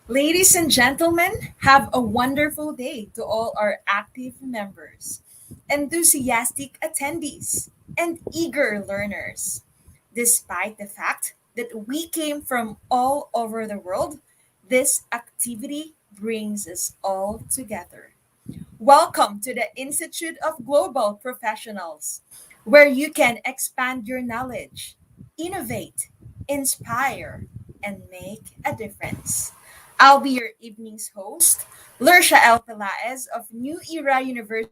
Ladies and gentlemen, have a wonderful day to all our active members, enthusiastic attendees, and eager learners. Despite the fact that we came from all over the world, this activity brings us all together. Welcome to the Institute of Global Professionals, where you can expand your knowledge, innovate, inspire, and make a difference. I'll be your evening's host, Lursha El Pelaez of New Era University in Philippines,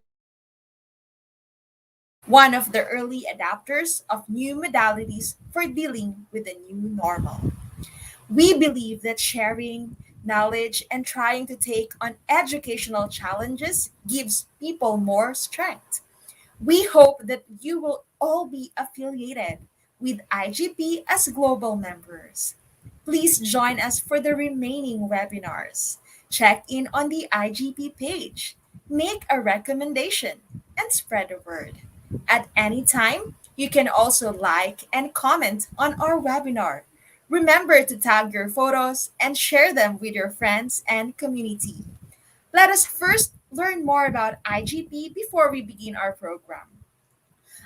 one of the early adapters of new modalities for dealing with the new normal. We believe that sharing knowledge and trying to take on educational challenges gives people more strength. We hope that you will all be affiliated with IGP as global members. Please join us for the remaining webinars. Check in on the IGP page, make a recommendation, and spread the word. At any time, you can also like and comment on our webinar. Remember to tag your photos and share them with your friends and community. Let us first learn more about IGP before we begin our program.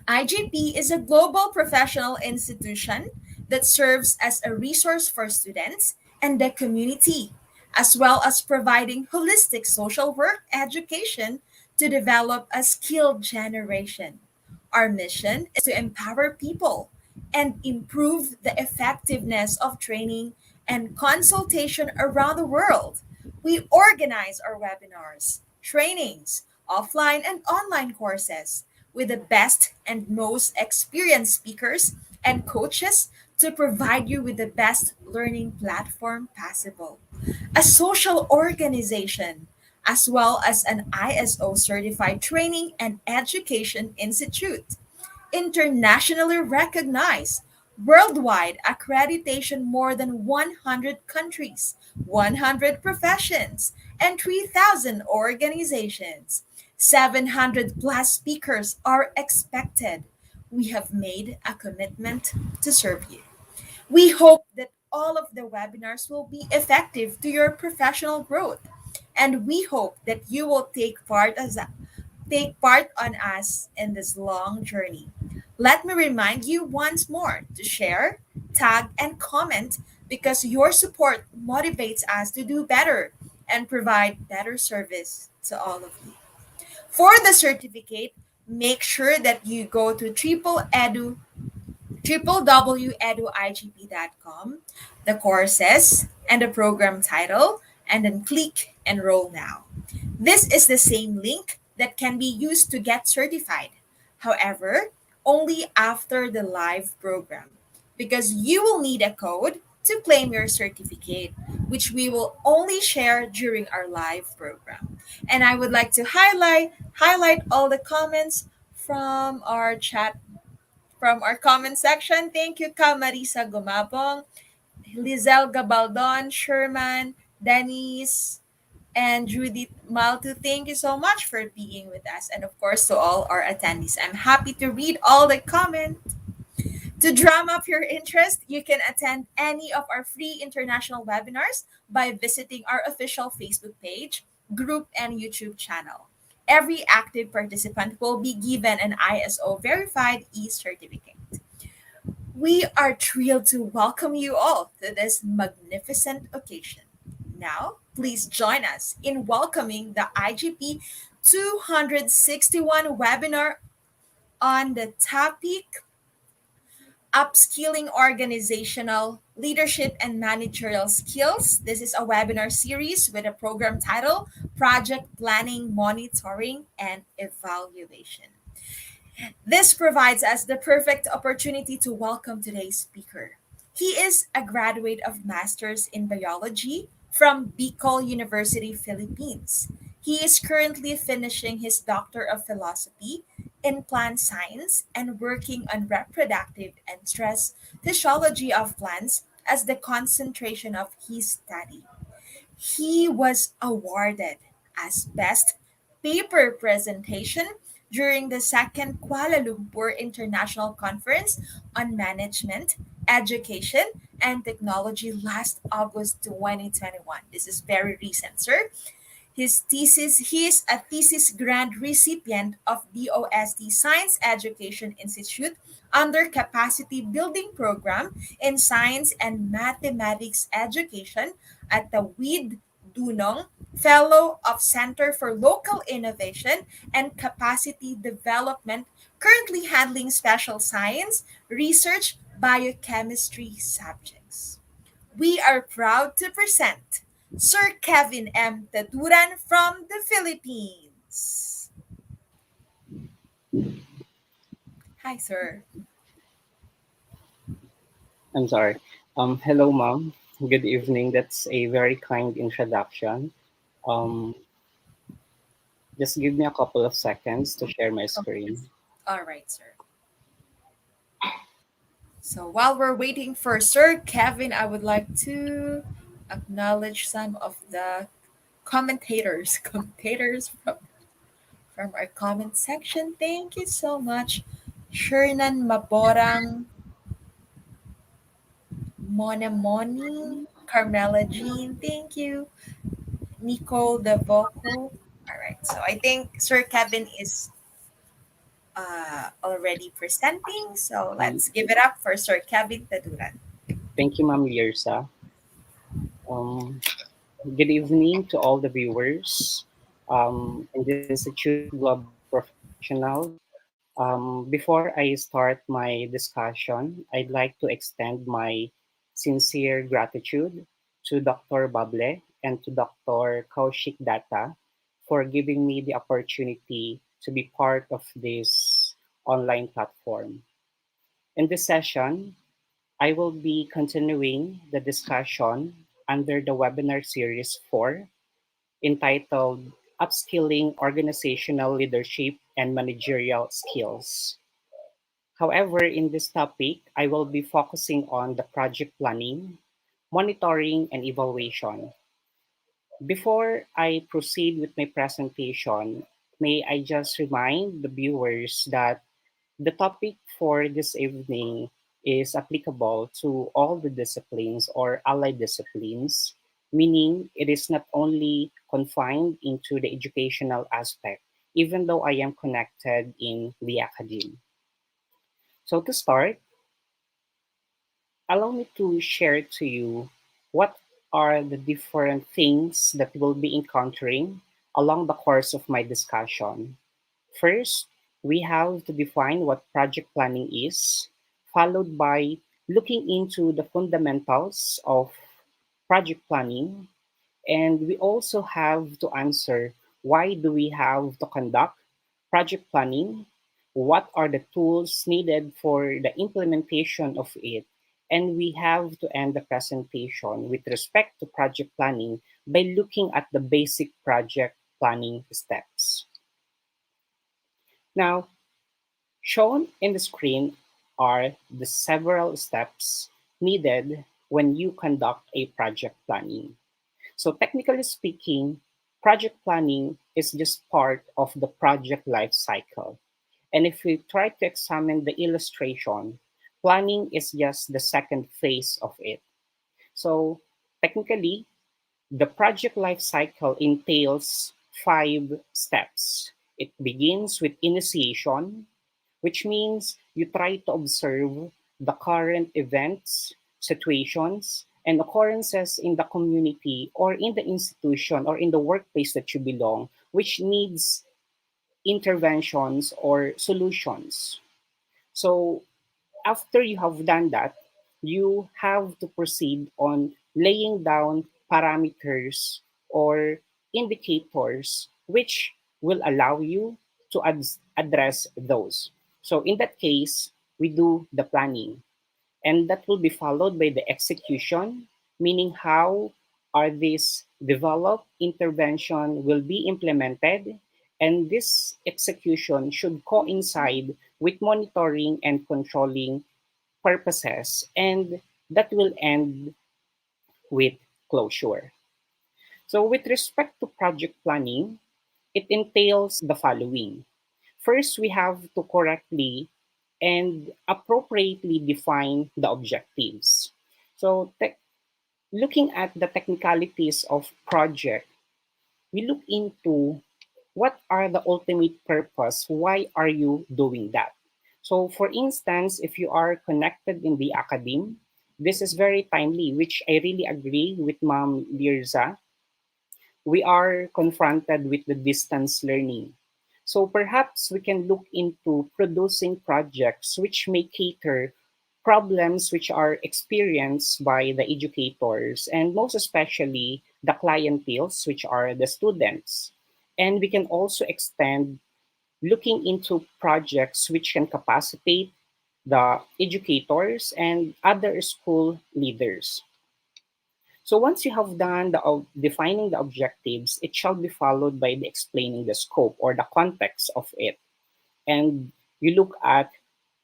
IGP is a global professional institution that serves as a resource for students and the community, as well as providing holistic social work education to develop a skilled generation. Our mission is to empower people and improve the effectiveness of training and consultation around the world. We organize our webinars, trainings, offline and online courses with the best and most experienced speakers and coaches to provide you with the best learning platform possible. A social organization, as well as an ISO certified training and education institute, internationally recognized, worldwide accreditation more than 100 countries, 100 professions, and 3,000 organizations. 700 plus speakers are expected. We have made a commitment to serve you. We hope that all of the webinars will be effective to your professional growth, and we hope that you will take part on us in this long journey. Let me remind you once more to share, tag, and comment because your support motivates us to do better and provide better service to all of you. For the certificate, make sure that you go to www.eduigp.com, the courses, and the program title, and then click Enroll Now. This is the same link that can be used to get certified. However, only after the live program, because you will need a code to claim your certificate, which we will only share during our live program. And I would like to highlight all the comments from our chat from our comment section. Thank you, Ka Marisa Gumabong, Lizelle Gabaldon, Sherman, Denise, and Judith Maltu. Thank you so much for being with us. And of course, to all our attendees, I'm happy to read all the comments. To drum up your interest, you can attend any of our free international webinars by visiting our official Facebook page, group, and YouTube channel. Every active participant will be given an ISO verified e certificate. We are thrilled to welcome you all to this magnificent occasion. Now, please join us in welcoming the IGP 261 webinar on the topic Upskilling Organizational Leadership and Managerial Skills. This is a webinar series with a program title Project Planning, Monitoring, and Evaluation. This provides us the perfect opportunity to welcome today's speaker. He is a graduate of Masters in Biology from Bicol University, Philippines. He is currently finishing his Doctor of Philosophy in Plant Science and working on reproductive and stress physiology of plants as the concentration of his study. He was awarded as Best Paper Presentation during the second Kuala Lumpur International Conference on Management, Education, and Technology last August 2021. This is very recent, sir. He is a thesis grant recipient of DOST Science Education Institute under Capacity Building Program in Science and Mathematics Education at the WID Dunong, Fellow of Center for Local Innovation and Capacity Development, currently handling special science, research, biochemistry subjects. We are proud to present Sir Kevin M. Taturan from the Philippines. Hi, sir. I'm sorry. Hello, mom. Good evening. That's a very kind introduction. Um, just give me a couple of seconds to share my Oh, yes. screen. All right, sir. So while we're waiting for Sir Kevin, I would like to acknowledge some of the commentators from our comment section. Thank you so much. Shernan Maborang, Mona Moni, Carmela Jean, thank you. Nicole Devoco. All right, so I think Sir Kevin is already presenting, so Um, let's give it up for Sir Kevin Taduran. Thank you, Ma'am Lirsa. Um, Good evening to all the viewers in this Institute Global Professionals. Before I start my discussion, I'd like to extend my sincere gratitude to Dr. Bable and to Dr. Kaushik Datta for giving me the opportunity to be part of this online platform. In this session, I will be continuing the discussion under the webinar series 4 entitled Upskilling Organizational Leadership and Managerial Skills. However, in this topic, I will be focusing on the project planning, monitoring, and evaluation. Before I proceed with my presentation, may I just remind the viewers that the topic for this evening is applicable to all the disciplines or allied disciplines, meaning it is not only confined into the educational aspect, even though I am connected in the academy. So to start, allow me to share to you what are the different things that we'll be encountering along the course of my discussion. First, we have to define what project planning is, followed by looking into the fundamentals of project planning. And we also have to answer why do we have to conduct project planning? What are the tools needed for the implementation of it? And we have to end the presentation with respect to project planning by looking at the basic project planning steps. Now, shown in the screen are the several steps needed when you conduct a project planning. So technically speaking, project planning is just part of the project life cycle. And if we try to examine the illustration, planning is just the second phase of it. So technically, the project life cycle entails 5 steps. It begins with initiation, which means you try to observe the current events, situations, and occurrences in the community or in the institution or in the workplace that you belong, which needs interventions or solutions. So after you have done that, you have to proceed on laying down parameters or indicators which will allow you to address those. So in that case, we do the planning, and that will be followed by the execution, meaning how are these developed intervention will be implemented, and this execution should coincide with monitoring and controlling purposes, and that will end with closure. So with respect to project planning, it entails the following. First, we have to correctly and appropriately define the objectives. So looking at the technicalities of project, we look into what are the ultimate purpose, why are you doing that. So for instance, if you are connected in the academe, this is very timely, which I really agree with Ma'am Lirza. We are confronted with the distance learning. So perhaps we can look into producing projects which may cater problems which are experienced by the educators and most especially the clienteles, which are the students. And we can also extend looking into projects which can capacitate the educators and other school leaders. So once you have done the defining the objectives, it shall be followed by the explaining the scope or the context of it. And you look at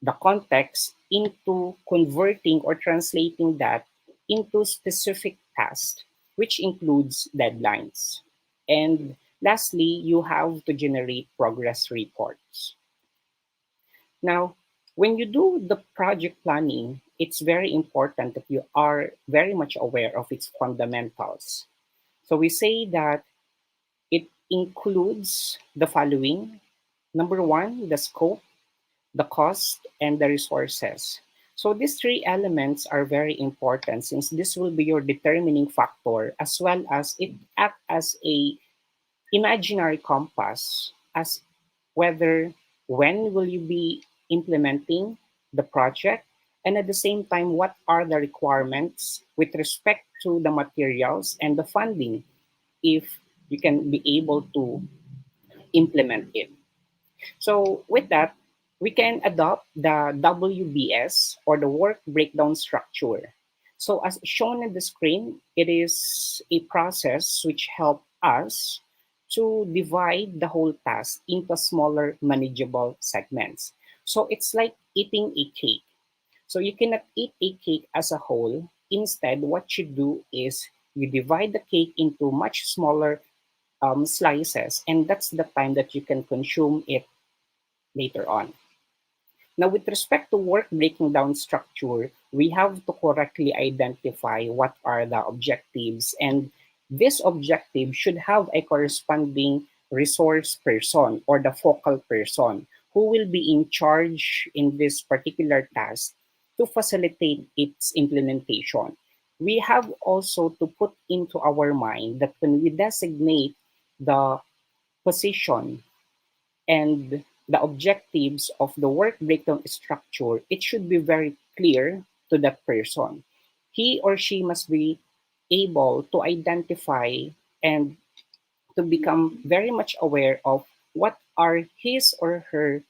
the context into converting or translating that into specific tasks, which includes deadlines. And lastly, you have to generate progress reports. Now, when you do the project planning, it's very important that you are very much aware of its fundamentals. So we say that it includes the following. Number one, the scope, the cost, and the resources. So these three elements are very important since this will be your determining factor as well as it act as a imaginary compass as whether when will you be implementing the project and at the same time what are the requirements with respect to the materials and the funding if you can be able to implement it. So with that, we can adopt the WBS or the work breakdown structure. So as shown in the screen, it is a process which help us to divide the whole task into smaller manageable segments. So it's like eating a cake. So you cannot eat a cake as a whole. Instead, what you do is you divide the cake into much smaller slices, and that's the time that you can consume it later on. Now, with respect to work breaking down structure, we have to correctly identify what are the objectives, and this objective should have a corresponding resource person or the focal person who will be in charge in this particular task to facilitate its implementation. We have also to put into our mind that when we designate the position and the objectives of the work breakdown structure, it should be very clear to that person. He or she must be able to identify and to become very much aware of what are his or her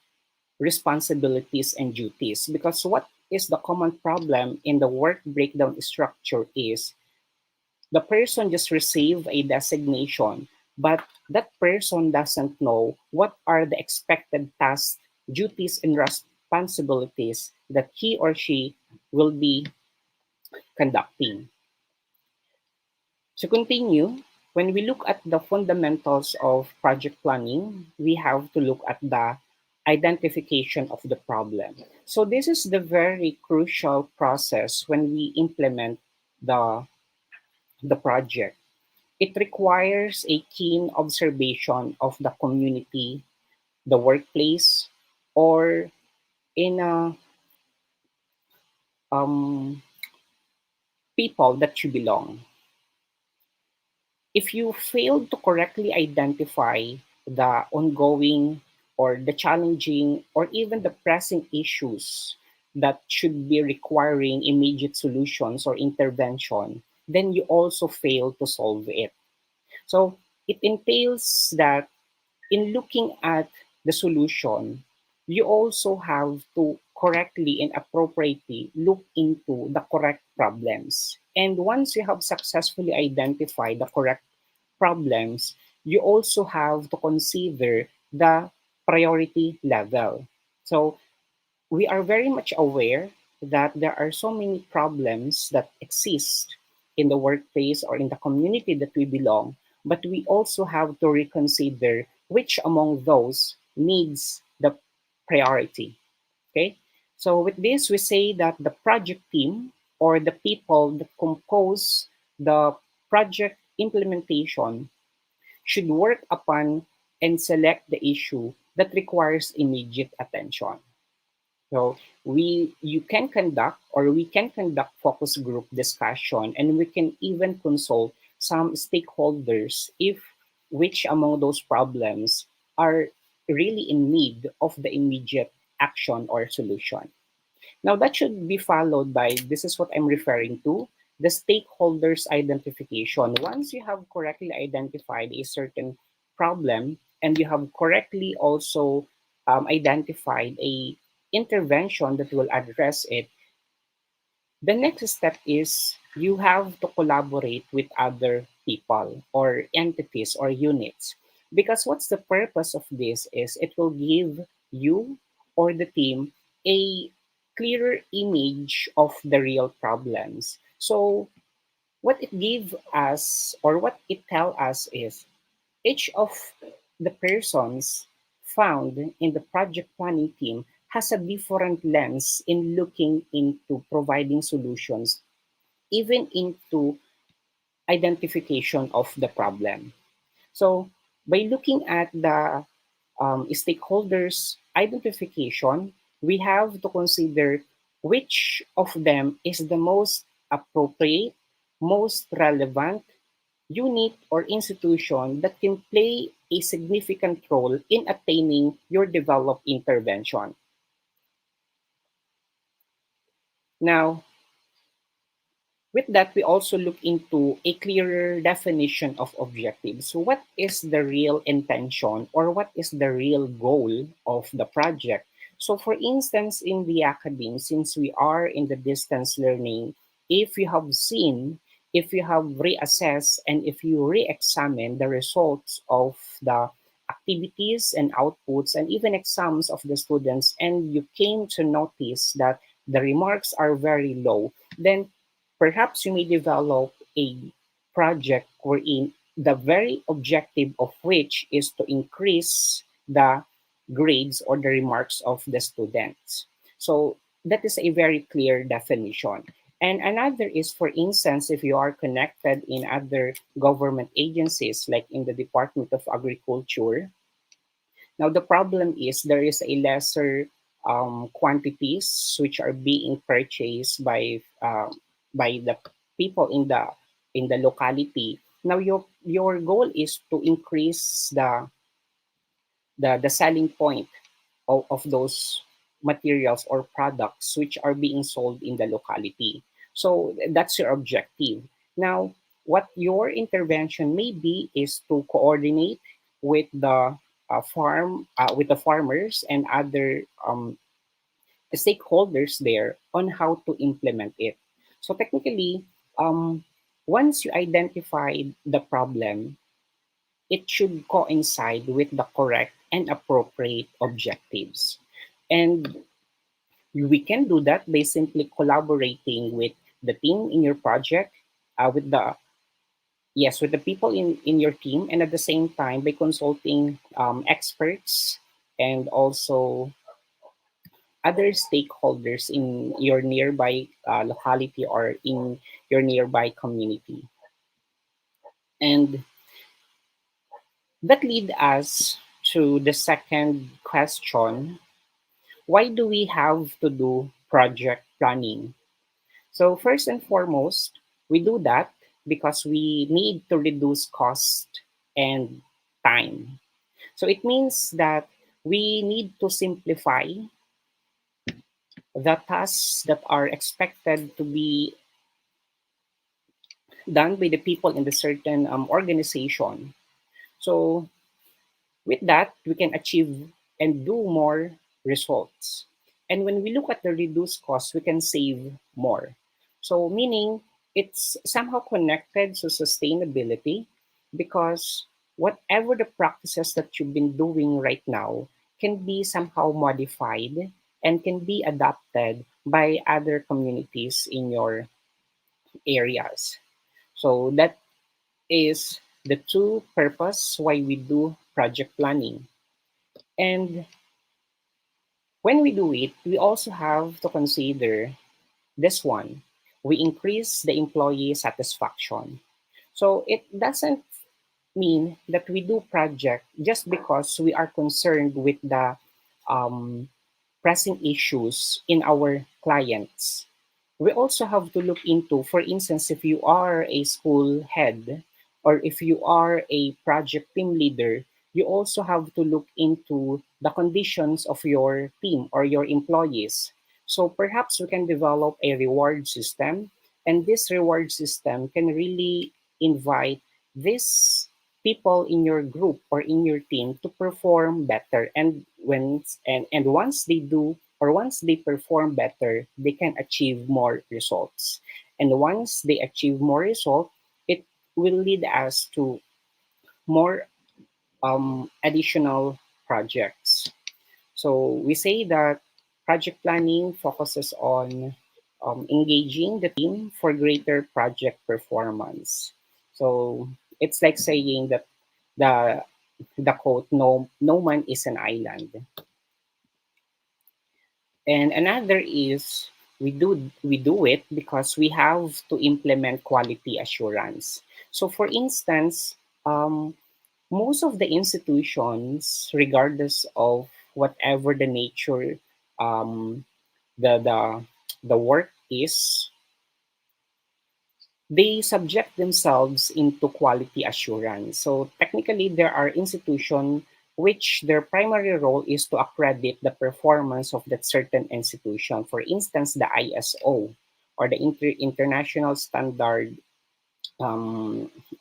responsibilities and duties. Because what is the common problem in the work breakdown structure is the person just received a designation, but that person doesn't know what are the expected tasks, duties, and responsibilities that he or she will be conducting. To continue, when we look at the fundamentals of project planning, we have to look at the identification of the problem. So this is the very crucial process when we implement the, the project. It requires a keen observation of the community, the workplace, or in um, people that you belong. If you fail to correctly identify the ongoing or the challenging or even the pressing issues that should be requiring immediate solutions or intervention, then you also fail to solve it. So it entails that in looking at the solution, you also have to correctly and appropriately look into the correct problems. And once you have successfully identified the correct problems, you also have to consider the priority level. So we are very much aware that there are so many problems that exist in the workplace or in the community that we belong, but we also have to reconsider which among those needs the priority. Okay? So with this, we say that the project team or the people that compose the project implementation should work upon and select the issue that requires immediate attention. So we can conduct focus group discussion, and we can even consult some stakeholders if which among those problems are really in need of the immediate action or solution. Now, that should be followed by this is what I'm referring to, the stakeholders identification. Once you have correctly identified a certain problem and you have correctly also identified a intervention that will address it, the next step is you have to collaborate with other people or entities or units. Because what's the purpose of this is it will give you or the team a clearer image of the real problems. So what it gives us or what it tell us is each of the persons found in the project planning team has a different lens in looking into providing solutions, even into identification of the problem. So, by looking at the stakeholders identification, we have to consider which of them is the most appropriate, most relevant unit or institution that can play a significant role in attaining your developed intervention. Now, with that, we also look into a clearer definition of objectives. So, what is the real intention or what is the real goal of the project? So, for instance, in the academy, since we are in the distance learning, if you have seen, if you have reassessed, and if you re examine the results of the activities and outputs and even exams of the students, and you came to notice that the remarks are very low, then perhaps you may develop a project wherein the very objective of which is to increase the grades or the remarks of the students. So that is a very clear definition. And another is, for instance, if you are connected in other government agencies, like in the Department of Agriculture. Now, the problem is there is a lesser quantities which are being purchased by the people in the locality. Now, your goal is to increase the selling point of those materials or products which are being sold in the locality. So that's your objective. Now, what your intervention may be is to coordinate with the with the farmers and other stakeholders there on how to implement it. So technically, um, once you identify the problem, it should coincide with the correct and appropriate objectives. And we can do that by simply collaborating with the team in your project, with the yes, with the people in your team, and at the same time by consulting experts and also other stakeholders in your nearby locality or in your nearby community. And that lead us to the second question. Why do we have to do project planning? So first and foremost, we do that because we need to reduce cost and time. So it means that we need to simplify the tasks that are expected to be done by the people in the certain organization. So with that, we can achieve and do more results. And when we look at the reduced cost, we can save more. So, meaning it's somehow connected to sustainability because whatever the practices that you've been doing right now can be somehow modified and can be adapted by other communities in your areas. So, that is the two purpose why we do project planning. And when we do it, we also have to consider this one. we increase the employee satisfaction. So it doesn't mean that we do project just because we are concerned with the um, pressing issues in our clients. We also have to look into, for instance, if you are a school head or if you are a project team leader, you also have to look into the conditions of your team or your employees. So perhaps we can develop a reward system, and this reward system can really invite these people in your group or in your team to perform better, and once they do, or once they perform better, they can achieve more results, and once they achieve more result, it will lead us to more additional projects. So we say that project planning focuses on engaging the team for greater project performance. So it's like saying that the the quote, no man is an island. And another is we do it because we have to implement quality assurance. So for instance, most of the institutions, regardless of whatever the nature, um, the the the work is, they subject themselves into quality assurance. So technically, there are institutions which their primary role is to accredit the performance of that certain institution. For instance, the ISO, or the International Standard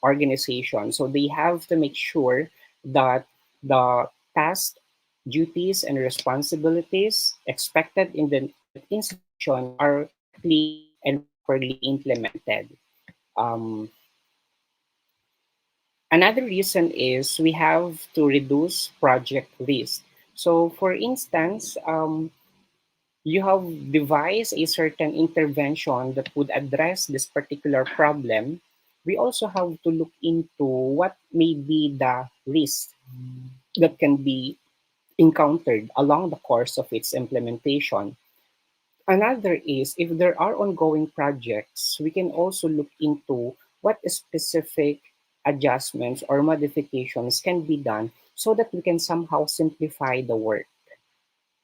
Organization. So they have to make sure that the tasks, duties, and responsibilities expected in that institution are correctly and properly implemented. Um, Another reason is we have to reduce project risk. So, for instance, you have devised a certain intervention that would address this particular problem. We also have to look into what may be the risk that can be encountered along the course of its implementation. Another is, if there are ongoing projects, we can also look into what specific adjustments or modifications can be done so that we can somehow simplify the work.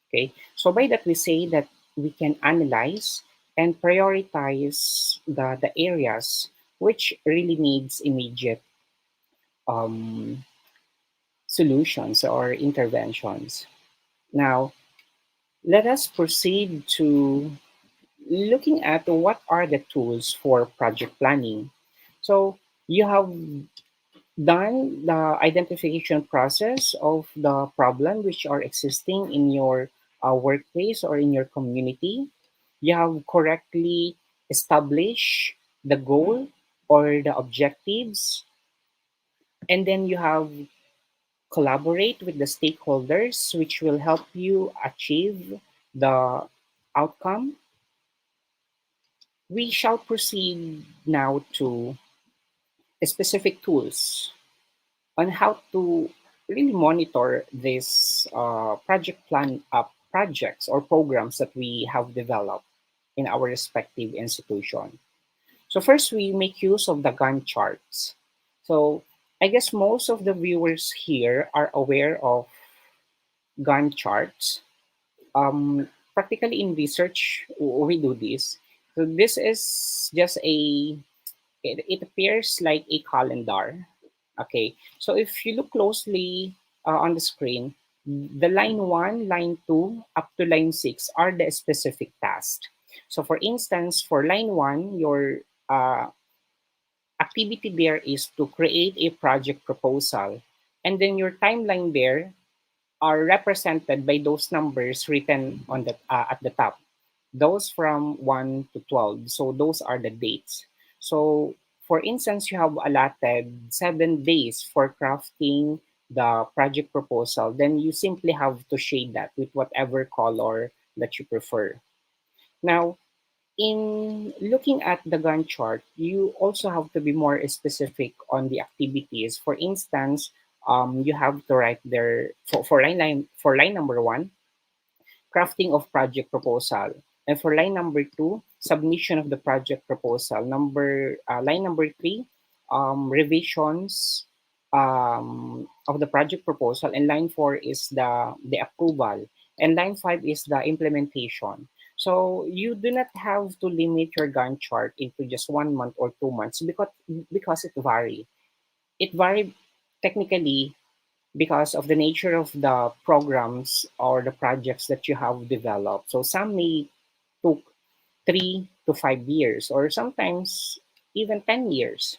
Okay, so by that we say that we can analyze and prioritize the areas which really needs immediate um, solutions or interventions. Now, let us proceed to looking at what are the tools for project planning. So you have done the identification process of the problem which are existing in your workplace or in your community. You have correctly established the goal or the objectives, and then you have collaborate with the stakeholders which will help you achieve the outcome. We shall proceed now to specific tools on how to really monitor this project plan projects or programs that we have developed in our respective institution. So first, we make use of the Gantt charts. So I guess most of the viewers here are aware of Gantt charts. Practically in research, we do this. So this is just it appears like a calendar. Okay, so if you look closely on the screen, the line 1, line 2, up to line 6 are the specific tasks. So for instance, for line 1, your uh, activity there is to create a project proposal. And then your timeline there are represented by those numbers written on the at the top, those from 1 to 12. So those are the dates. So for instance, you have allotted 7 days for crafting the project proposal, then you simply have to shade that with whatever color that you prefer. Now, in looking at the Gantt chart, you also have to be more specific on the activities. For instance, you have to write there for line number 1, crafting of project proposal. And for line number 2, submission of the project proposal. Line number three, revisions of the project proposal, and line four is the approval, and line five is the implementation. So you do not have to limit your Gantt chart into just 1 month or 2 months, because it vary. It vary technically because of the nature of the programs or the projects that you have developed. So some may took 3 to 5 years, or sometimes even 10 years.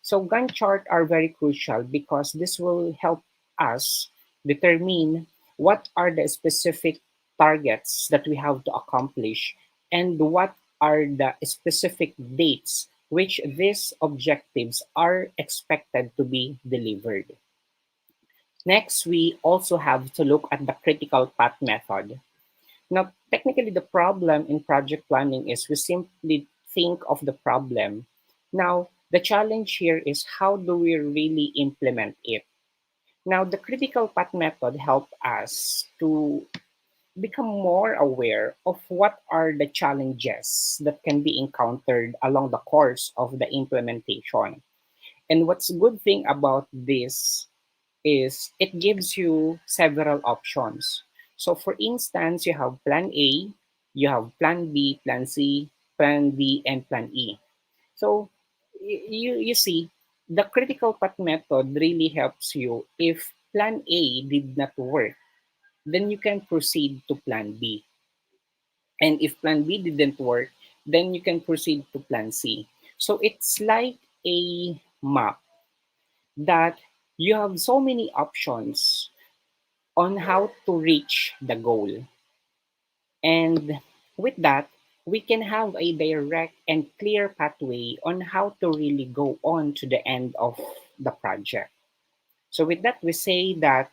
So Gantt chart are very crucial because this will help us determine what are the specific targets that we have to accomplish, and what are the specific dates which these objectives are expected to be delivered. Next, we also have to look at the critical path method. Now, technically, the problem in project planning is we simply think of the problem. Now, the challenge here is how do we really implement it? Now, the critical path method help us to become more aware of what are the challenges that can be encountered along the course of the implementation. And what's good thing about this is it gives you several options. So for instance, you have plan A, you have plan B, plan C, plan D, and plan E. So you see, the critical path method really helps you. If plan A did not work, then you can proceed to plan B. And if plan B didn't work, then you can proceed to plan C. So it's like a map that you have so many options on how to reach the goal. And with that, we can have a direct and clear pathway on how to really go on to the end of the project. So, with that, we say that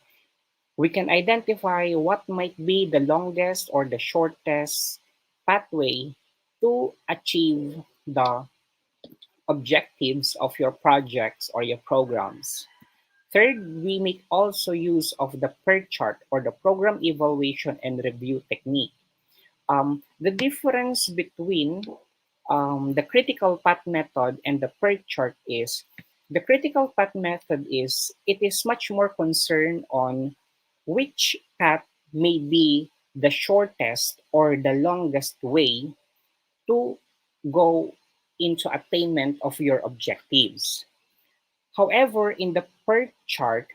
we can identify what might be the longest or the shortest pathway to achieve the objectives of your projects or your programs. Third, we make also use of the PER chart, or the program evaluation and review technique. The difference between the critical path method and the PER chart is the critical path method is it is much more concerned on which path may be the shortest or the longest way to go into attainment of your objectives. However, in the PER chart,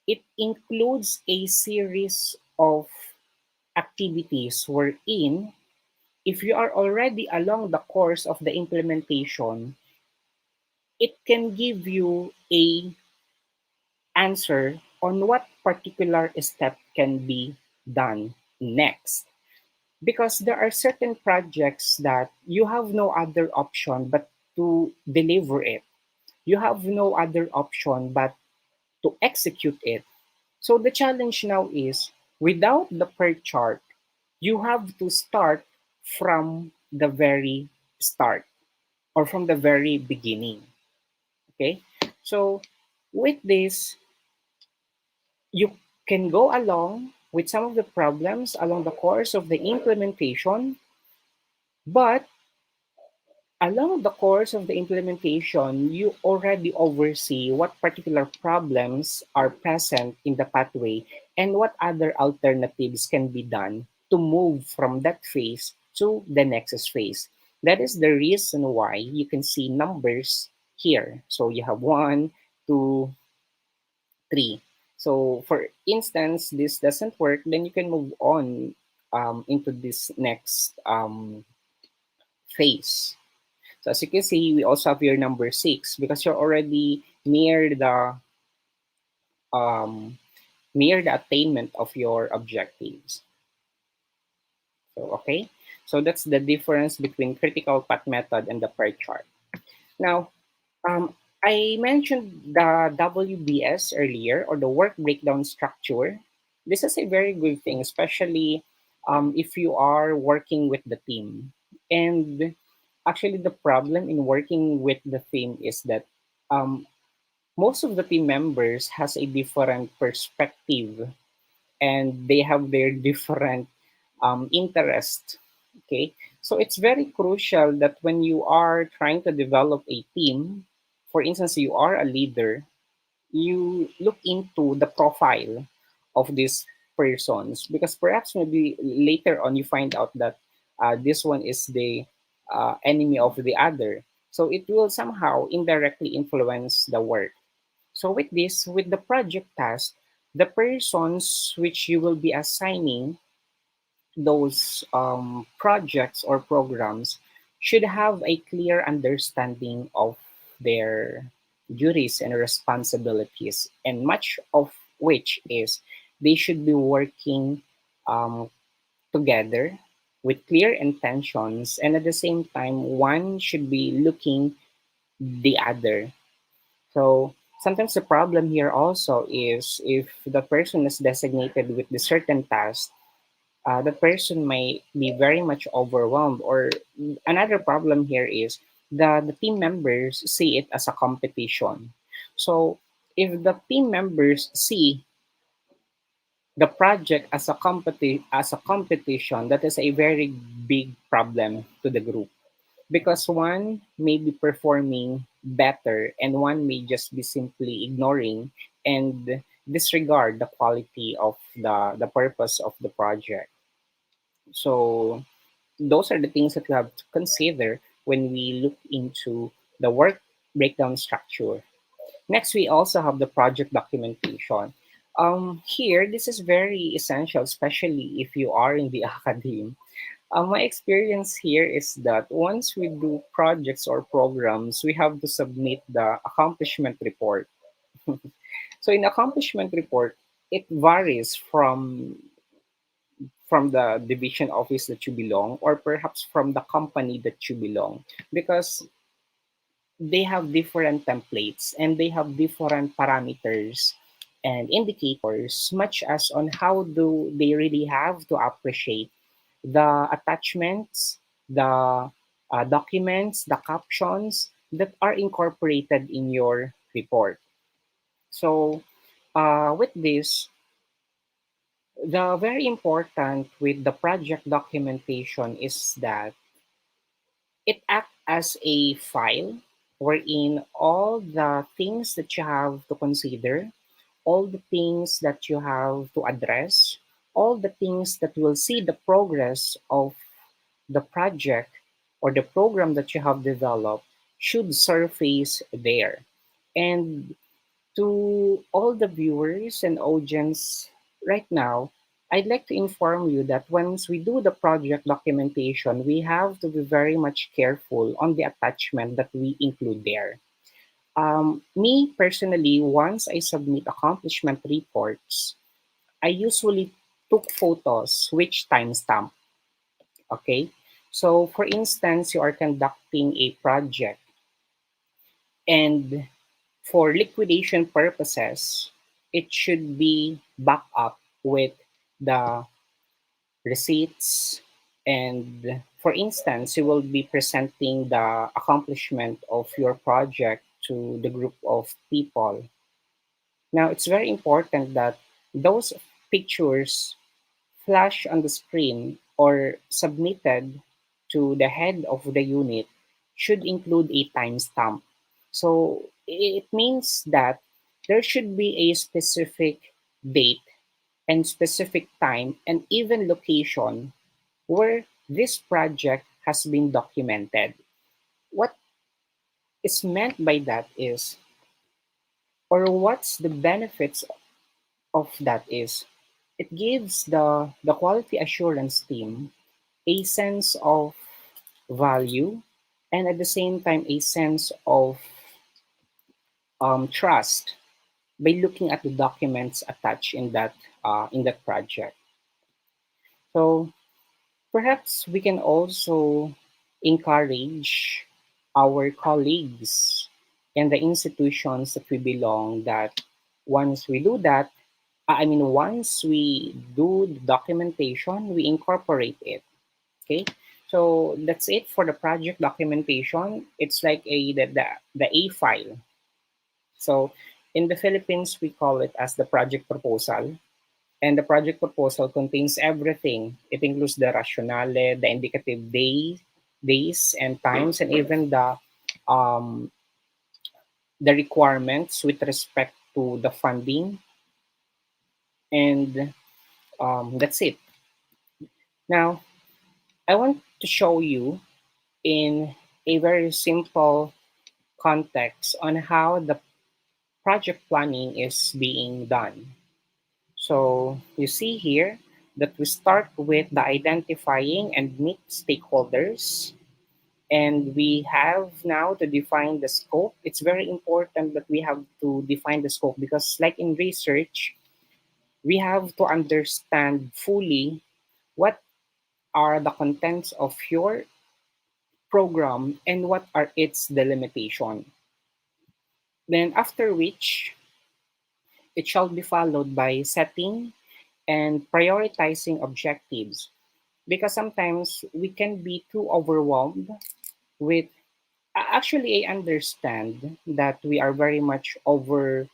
it includes a series of activities wherein if you are already along the course of the implementation, it can give you a answer on what particular step can be done next. Because there are certain projects that you have no other option but to deliver it. You have no other option but to execute it. So the challenge now is without the per chart, you have to start from the very start or from the very beginning. Okay. So with this, you can go along with some of the problems along the course of the implementation, but along the course of the implementation, you already oversee what particular problems are present in the pathway and what other alternatives can be done to move from that phase to the next phase. That is the reason why you can see numbers here. So you have one, two, three. So for instance, this doesn't work, then you can move on into this next phase. So as you can see, we also have your number six because you're already um, near the attainment of your objectives. So okay, so that's the difference between critical path method and the pie chart. Now, I mentioned the WBS earlier, or the work breakdown structure. This is a very good thing, especially if you are working with the team. And actually, the problem in working with the team is that um, most of the team members has a different perspective, and they have their different interest. Okay, So it's very crucial that when you are trying to develop a team, for instance, you are a leader, you look into the profile of these persons, because perhaps maybe later on you find out that this one is the enemy of the other. So it will somehow indirectly influence the work. So with this, with the project task, the persons which you will be assigning those projects or programs should have a clear understanding of their duties and responsibilities, and much of which is they should be working um, together with clear intentions, and at the same time, one should be looking the other. So sometimes the problem here also is if the person is designated with the certain task, the person may be very much overwhelmed. Or another problem here is the team members see it as a competition. So if the team members see the project as as a competition, that is a very big problem to the group, because one may be performing better and one may just be simply ignoring and disregard the quality of the purpose of the project. So those are the things that we have to consider when we look into the work breakdown structure. Next, we also have the project documentation. Here, this is very essential, especially if you are in the academe. My experience here is that once we do projects or programs, we have to submit the accomplishment report. So in accomplishment report, it varies from the division office that you belong, or perhaps from the company that you belong, because they have different templates and they have different parameters and indicators, much as on how do they really have to appreciate the attachments, the documents, the captions that are incorporated in your report. So with this, the very important with the project documentation is that it acts as a file wherein all the things that you have to consider, all the things that you have to address, all the things that will see the progress of the project or the program that you have developed should surface there. And to all the viewers and audience right now, I'd like to inform you that once we do the project documentation, we have to be very much careful on the attachment that we include there. Me personally, once I submit accomplishment reports, I usually took photos which timestamp. Okay, so for instance, you are conducting a project, and for liquidation purposes, it should be backed up with the receipts. And for instance, you will be presenting the accomplishment of your project to the group of people. Now, it's very important that those pictures flash on the screen or submitted to the head of the unit should include a timestamp. So it means that there should be a specific date and specific time and even location where this project has been documented. What is meant by that is, or what's the benefits of that is, it gives the quality assurance team a sense of value, and at the same time a sense of trust by looking at the documents attached in that project. So perhaps we can also encourage our colleagues and the institutions that we belong that once we do that, once we do the documentation, we incorporate it. Okay, so that's it for the project documentation. It's like the A file. So in the Philippines, we call it as the project proposal. And the project proposal contains everything. It includes the rationale, the indicative days and times, and even um, the requirements with respect to the funding. And that's it. Now, I want to show you in a very simple context on how the project planning is being done. So you see here that we start with the identifying and meet stakeholders, and we have now to define the scope. It's very important that we have to define the scope because, like in research, we have to understand fully what are the contents of your program and what are its delimitation. Then, after which, it shall be followed by setting and prioritizing objectives because sometimes we can be too overwhelmed with. Actually, I understand that we are very much over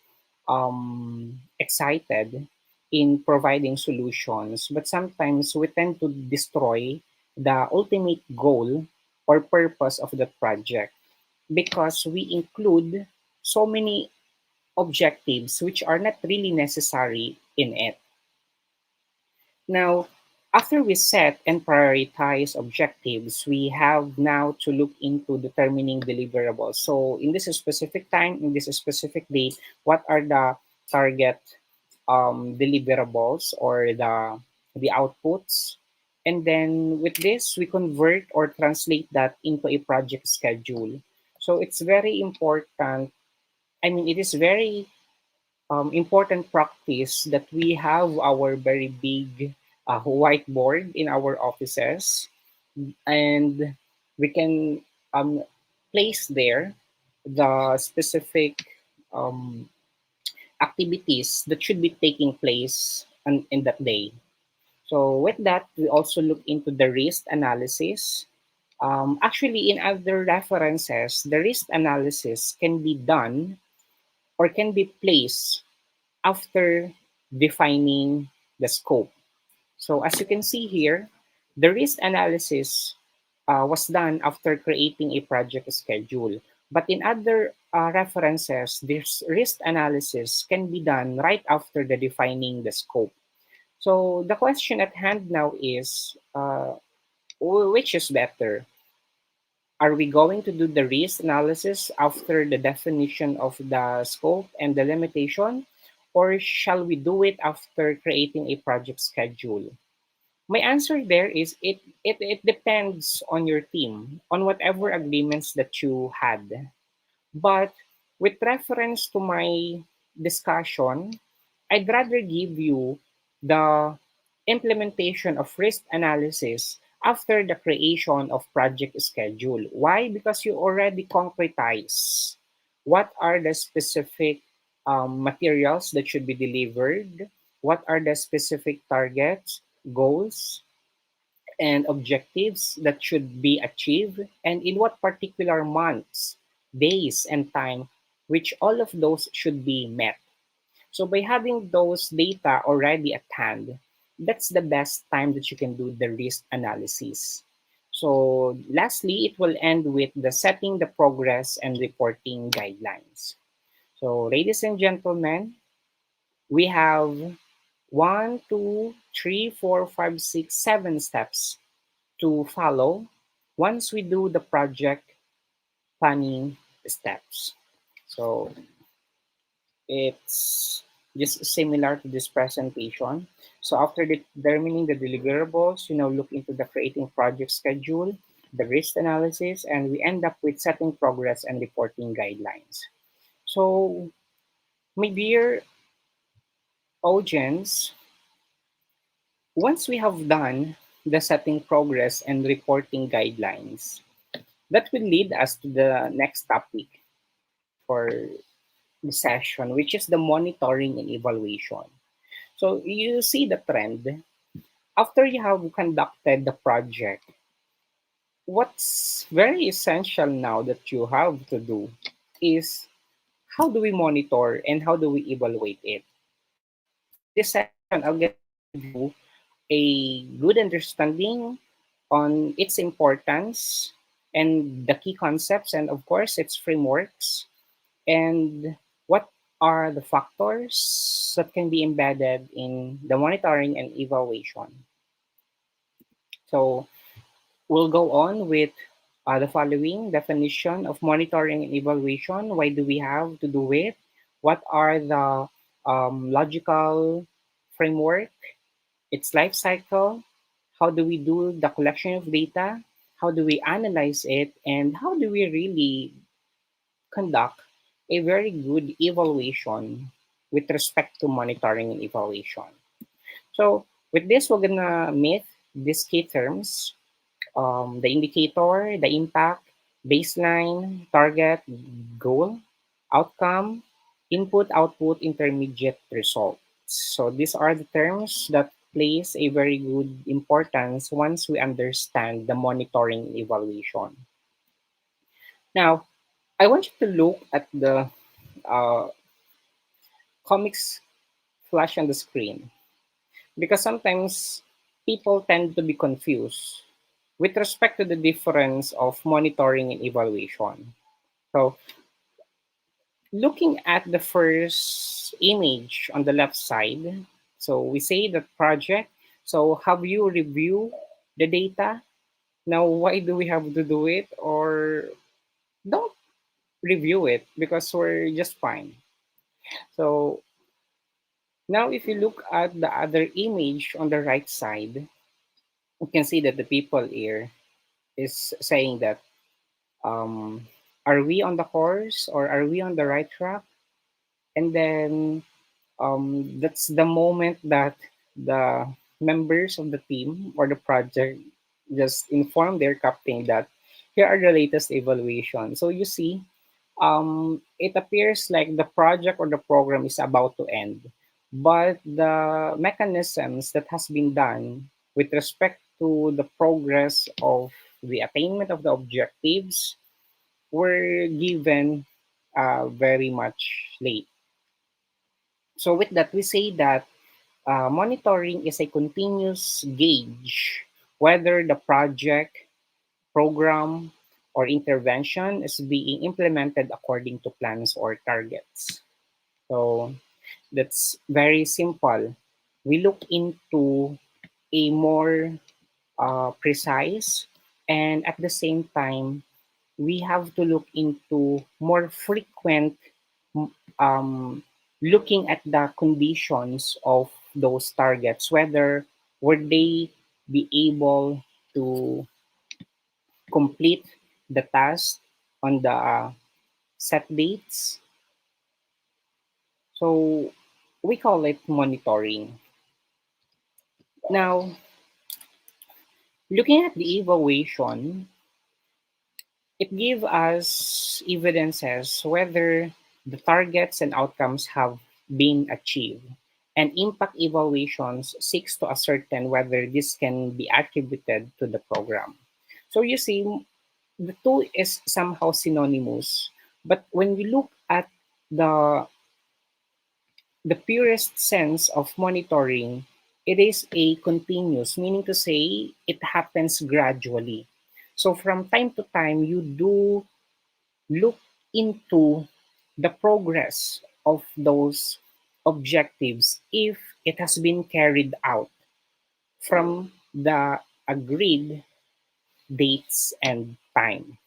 excited in providing solutions, but sometimes we tend to destroy the ultimate goal or purpose of the project because we include so many objectives which are not really necessary in it. Now, after we set and prioritize objectives, we have now to look into determining deliverables. So, in this specific time, in this specific date, what are the target deliverables or the outputs? And then with this, we convert or translate that into a project schedule. So, it's very important. I mean, it is very important practice that we have our very big whiteboard in our offices, and we can um, place there the specific um, activities that should be taking place in that day. So with that, we also look into the risk analysis. Actually, in other references, the risk analysis can be done or can be placed after defining the scope. So as you can see here, the risk analysis was done after creating a project schedule. But in other references, this risk analysis can be done right after the defining the scope. So the question at hand now is, which is better? Are we going to do the risk analysis after the definition of the scope and the limitation, or shall we do it after creating a project schedule? My answer there is it depends on your team, on whatever agreements that you had. But with reference to my discussion, I'd rather give you the implementation of risk analysis after the creation of project schedule. Why? Because you already concretize what are the specific materials that should be delivered, what are the specific targets, goals, and objectives that should be achieved, and in what particular months, days, and time, which all of those should be met. So, by having those data already at hand, that's the best time that you can do the risk analysis. So, lastly, it will end with the setting the progress and reporting guidelines. So, ladies and gentlemen, we have one, two, three, four, five, six, 7 steps to follow once we do the project planning steps. So it's just similar to this presentation. So after determining the deliverables, look into the creating project schedule, the risk analysis, and we end up with setting progress and reporting guidelines. So my dear audience, once we have done the setting progress and reporting guidelines, that will lead us to the next topic for the session, which is the monitoring and evaluation. So you see the trend. After you have conducted the project, what's very essential now that you have to do is how do we monitor and how do we evaluate it? So in this session, I'll gonna give you a good understanding on its importance and the key concepts and of course its frameworks and what are the factors that can be embedded in the monitoring and evaluation. So we'll go on with the following definition of monitoring and evaluation. Why do we have to do it? What are the logical framework, its life cycle? How do we do the collection of data? How do we analyze it? And how do we really conduct a very good evaluation with respect to monitoring and evaluation? So with this, we're gonna meet these key terms, the indicator, the impact, baseline, target, goal, outcome, input, output, intermediate result. So these are the terms that plays a very good importance once we understand the monitoring and evaluation. Now, I want you to look at the uh, comics flash on the screen because sometimes people tend to be confused with respect to the difference of monitoring and evaluation. So, looking at the first image on the left side, so we say that project. So, have you reviewed the data? Now, why do we have to do it? Or don't review it because we're just fine. So, now if you look at the other image on the right side, you can see that the people here is saying that um, are we on the course or are we on the right track? And then that's the moment that the members of the team or the project just inform their captain that here are the latest evaluation. So you see, it appears like the project or the program is about to end, but the mechanisms that has been done with respect to the progress of the attainment of the objectives were given very much late. So with that, we say that monitoring is a continuous gauge whether the project, program, or intervention is being implemented according to plans or targets. So that's very simple. We look into a more precise and at the same time we have to look into more frequent um, looking at the conditions of those targets, whether would they be able to complete the task on the set dates. So we call it monitoring. Now, looking at the evaluation, it gives us evidences whether the targets and outcomes have been achieved. And impact evaluations seeks to ascertain whether this can be attributed to the program. So you see, the two is somehow synonymous. But when we look at the the purest sense of monitoring, it is a continuous, meaning to say it happens gradually. So from time to time, you do look into the progress of those objectives if it has been carried out from the agreed dates and time.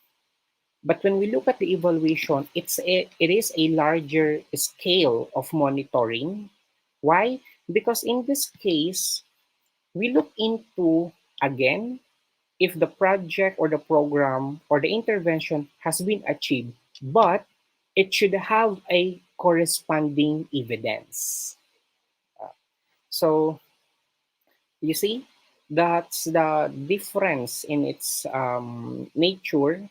But when we look at the evaluation, it is a larger scale of monitoring. Why? Because in this case, we look into, again, if the project or the program or the intervention has been achieved, but it should have a corresponding evidence. So you see, that's the difference in its nature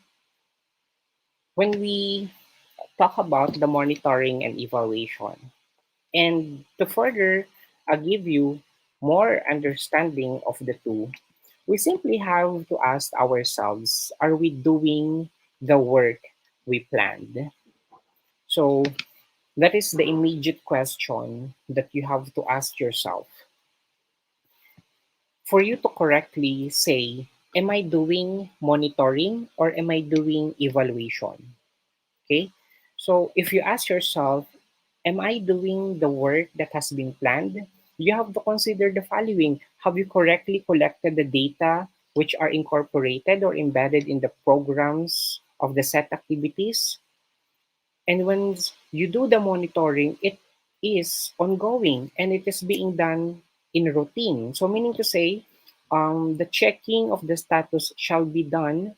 when we talk about the monitoring and evaluation. And to further give you more understanding of the two, we simply have to ask ourselves, are we doing the work we planned? So that is the immediate question that you have to ask yourself. for you to correctly say, am I doing monitoring or am I doing evaluation? Okay. So if you ask yourself, am I doing the work that has been planned? You have to consider the following. Have you correctly collected the data which are incorporated or embedded in the programs of the set activities? And when you do the monitoring, it is ongoing and it is being done in routine. So, meaning to say, the checking of the status shall be done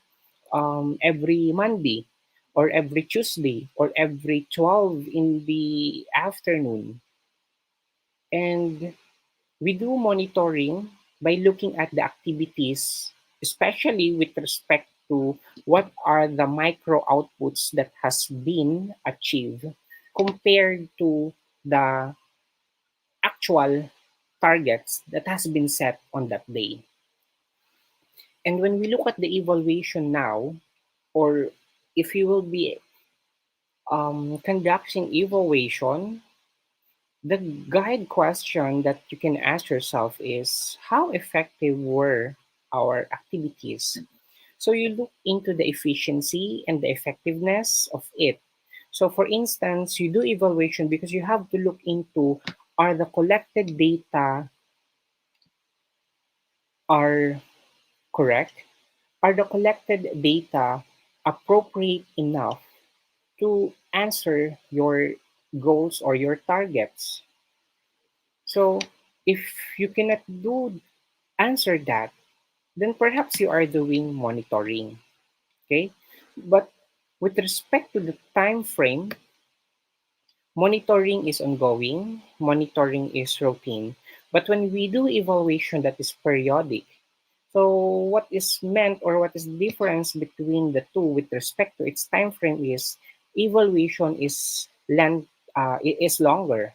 every Monday or every Tuesday or every 12 in the afternoon. And we do monitoring by looking at the activities, especially with respect to what are the micro outputs that has been achieved compared to the actual targets that has been set on that day. And when we look at the evaluation now, or if you will be conducting evaluation, the guide question that you can ask yourself is how effective were our activities? So you look into the efficiency and the effectiveness of it. So for instance, you do evaluation because you have to look into, are the collected data are correct? Are the collected data appropriate enough to answer your goals or your targets? So if you cannot do answer that, then perhaps you are doing monitoring. Okay. But with respect to the time frame, monitoring is ongoing, monitoring is routine. But when we do evaluation that is periodic, so what is meant or what is the difference between the two with respect to its time frame is evaluation is longer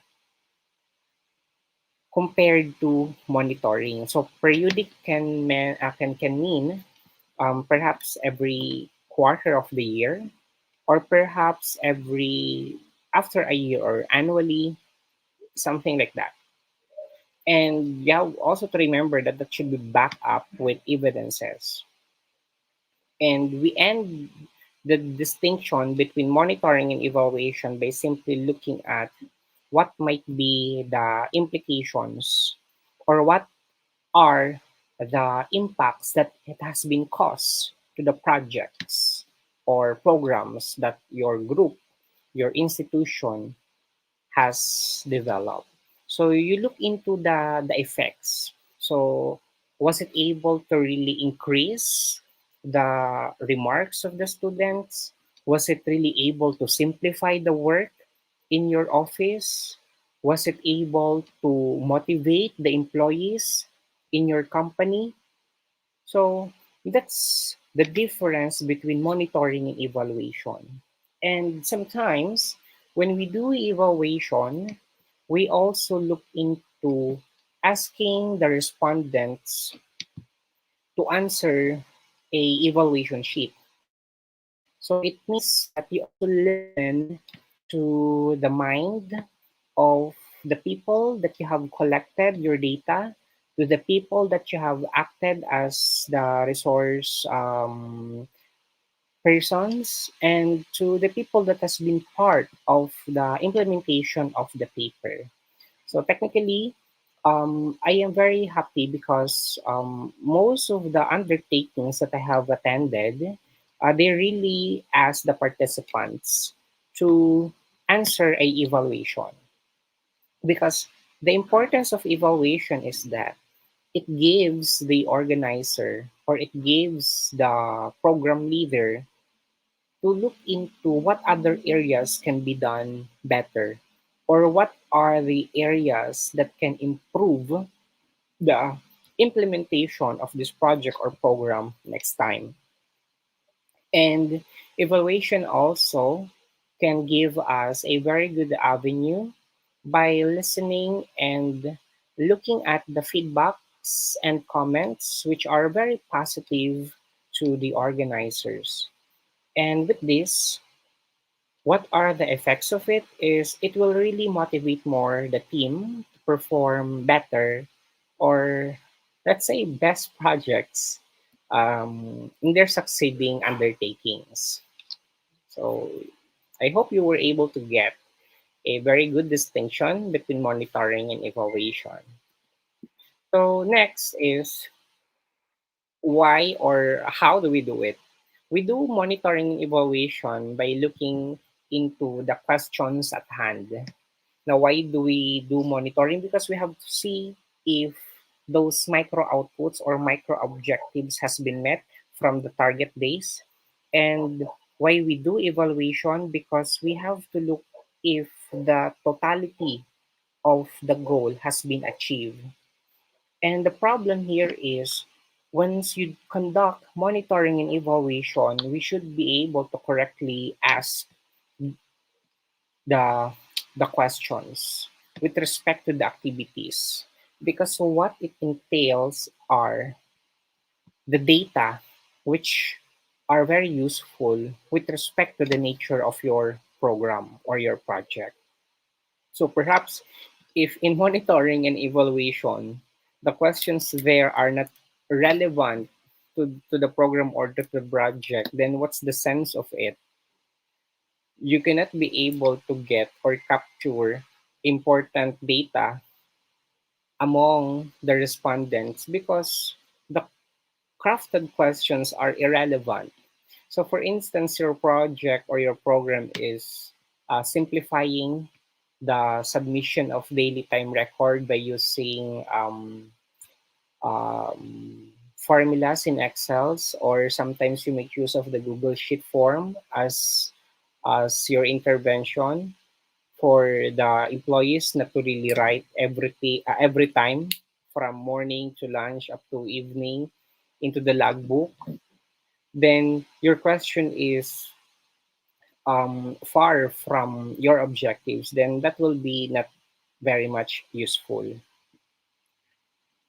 compared to monitoring. So periodic can mean perhaps every quarter of the year, or perhaps every after a year or annually, something like that. And you have also to remember that that should be backed up with evidences. And we end the distinction between monitoring and evaluation by simply looking at what might be the implications or what are the impacts that it has been caused to the projects or programs that your group, your institution has developed. So you look into the effects. So was it able to really increase the remarks of the students? Was it really able to simplify the work in your office? Was it able to motivate the employees in your company? So that's the difference between monitoring and evaluation. And sometimes when we do evaluation, we also look into asking the respondents to answer a evaluation sheet. So it means that you also listen to the mind of the people that you have collected your data, to the people that you have acted as the resource persons, and to the people that has been part of the implementation of the paper. So technically, I am very happy because most of the undertakings that I have attended, they really ask the participants to answer a evaluation, because the importance of evaluation is that it gives the organizer or it gives the program leader to look into what other areas can be done better, or what are the areas that can improve the implementation of this project or program next time. And evaluation also can give us a very good avenue by listening and looking at the feedbacks and comments which are very positive to the organizers. And with this, what are the effects of it is it will really motivate more the team to perform better, or let's say, best projects in their succeeding undertakings. So I hope you were able to get a very good distinction between monitoring and evaluation. So next is why or how do we do it? We do monitoring and evaluation by looking into the questions at hand. Now, why do we do monitoring? Because we have to see if those micro outputs or micro objectives has been met from the target days. And why we do evaluation? Because we have to look if the totality of the goal has been achieved. And the problem here is once you conduct monitoring and evaluation, we should be able to correctly ask the the questions with respect to the activities, because what it entails are the data which are very useful with respect to the nature of your program or your project. So perhaps if in monitoring and evaluation the questions there are not relevant to the program or to the project, then what's the sense of it? You cannot be able to get or capture important data among the respondents because the crafted questions are irrelevant. So, for instance, your project or your program is simplifying the submission of daily time record by using formulas in Excels, or sometimes you make use of the Google Sheet form as your intervention for the employees not to really write every time from morning to lunch up to evening into the logbook, then your question is far from your objectives, then that will be not very much useful.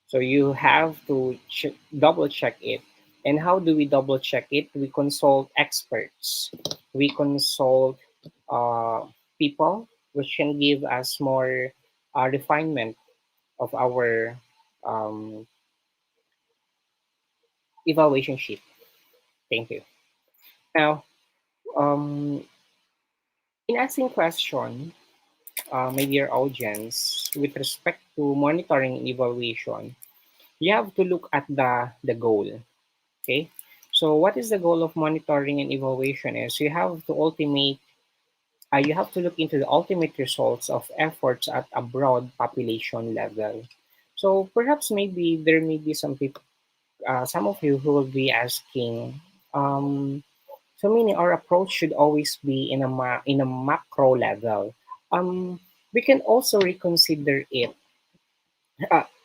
So you have to double check it. And how do we double check it? We consult experts. We consult people which can give us more refinement of our um, evaluation sheet. Thank you. Now, um, in asking question, my dear audience, with respect to monitoring and evaluation, you have to look at the goal. Okay, so what is the goal of monitoring and evaluation? Is you have to look into the ultimate results of efforts at a broad population level. So perhaps maybe there may be some people, some of you who will be asking, so meaning our approach should always be in a macro level. Um, we can also reconsider it.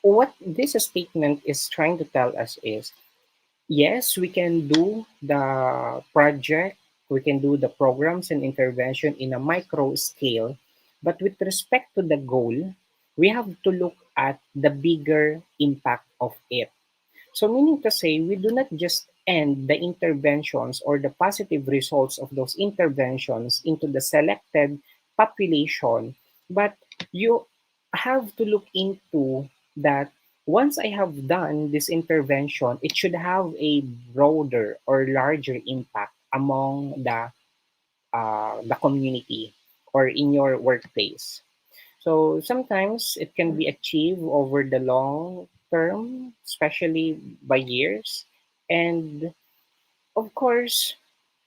What this statement is trying to tell us is, yes, we can do the project, we can do the programs and intervention in a micro scale, but with respect to the goal, we have to look at the bigger impact of it. So, meaning to say, we do not just end the interventions or the positive results of those interventions into the selected population, but you have to look into that once I have done this intervention, it should have a broader or larger impact among the community or in your workplace. So sometimes it can be achieved over the long term, especially by years. And of course,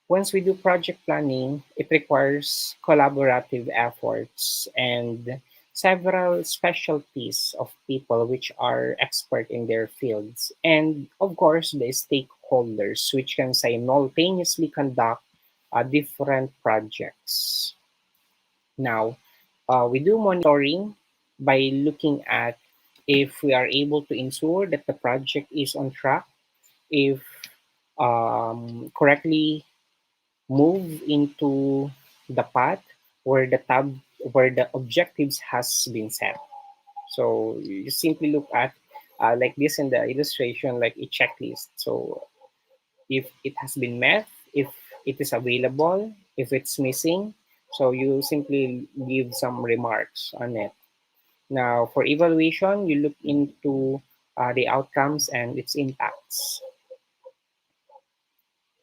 once we do project planning, it requires collaborative efforts and several specialties of people which are expert in their fields. And of course, the stakeholders which can simultaneously conduct different projects. Now, we do monitoring by looking at if we are able to ensure that the project is on track, if correctly move into the path where where the objectives has been set. So you simply look at like this in the illustration, like a checklist. So if it has been met, if it is available, if it's missing, so you simply give some remarks on it. Now, for evaluation, you look into the outcomes and its impacts.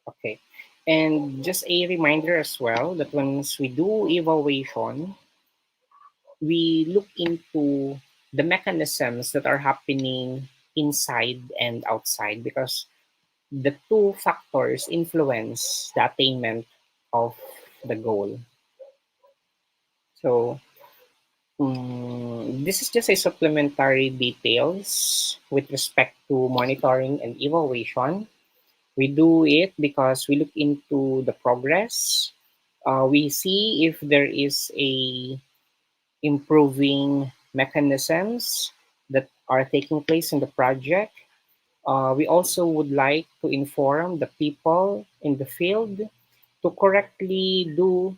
Okay. And just a reminder as well that once we do evaluation, we look into the mechanisms that are happening inside and outside, because the two factors influence the attainment of the goal. So this is just a supplementary details with respect to monitoring and evaluation. We do it because we look into the progress. We see if there is a improving mechanisms that are taking place in the project. We also would like to inform the people in the field to correctly do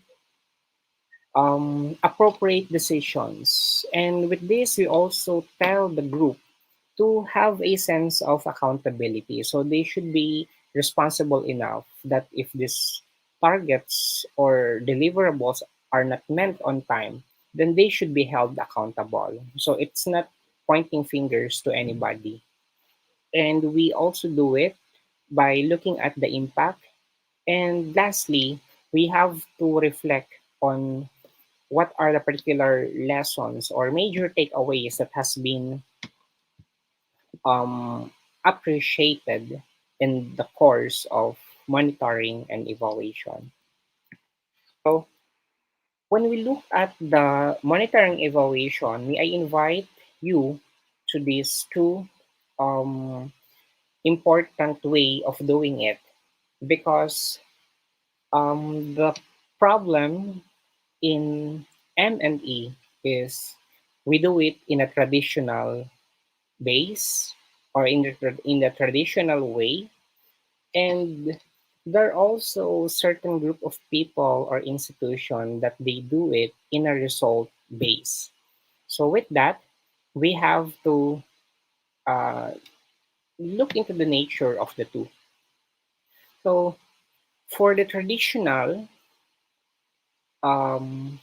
appropriate decisions. And with this, we also tell the group to have a sense of accountability. So they should be responsible enough that if these targets or deliverables are not met on time, then they should be held accountable. So it's not pointing fingers to anybody. And we also do it by looking at the impact. And lastly, we have to reflect on what are the particular lessons or major takeaways that has been um, appreciated in the course of monitoring and evaluation. So when we look at the monitoring evaluation, may I invite you to these two um, important way of doing it, because the problem in M&E is we do it in a traditional base or in the traditional way, and there are also certain group of people or institution that they do it in a result base. So with that, we have to uh, look into the nature of the two. So for the traditional, um,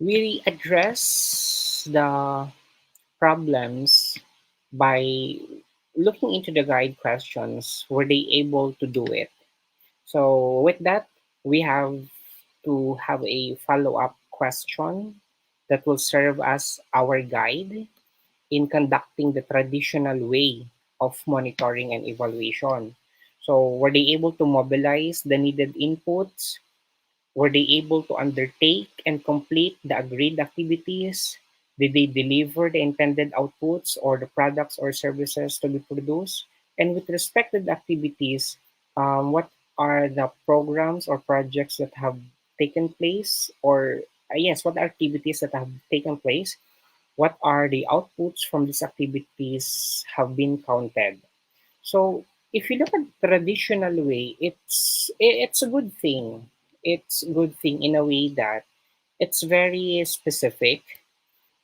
we address the problems by looking into the guide questions. Were they able to do it? So with that, we have to have a follow-up question that will serve as our guide in conducting the traditional way of monitoring and evaluation. So were they able to mobilize the needed inputs? Were they able to undertake and complete the agreed activities? Did they deliver the intended outputs or the products or services to be produced? And with respect to the activities, what are the programs or projects that have taken place? Or, yes, what are activities that have taken place? What are the outputs from these activities have been counted? So if you look at traditional way, it's a good thing. It's a good thing in a way that it's very specific,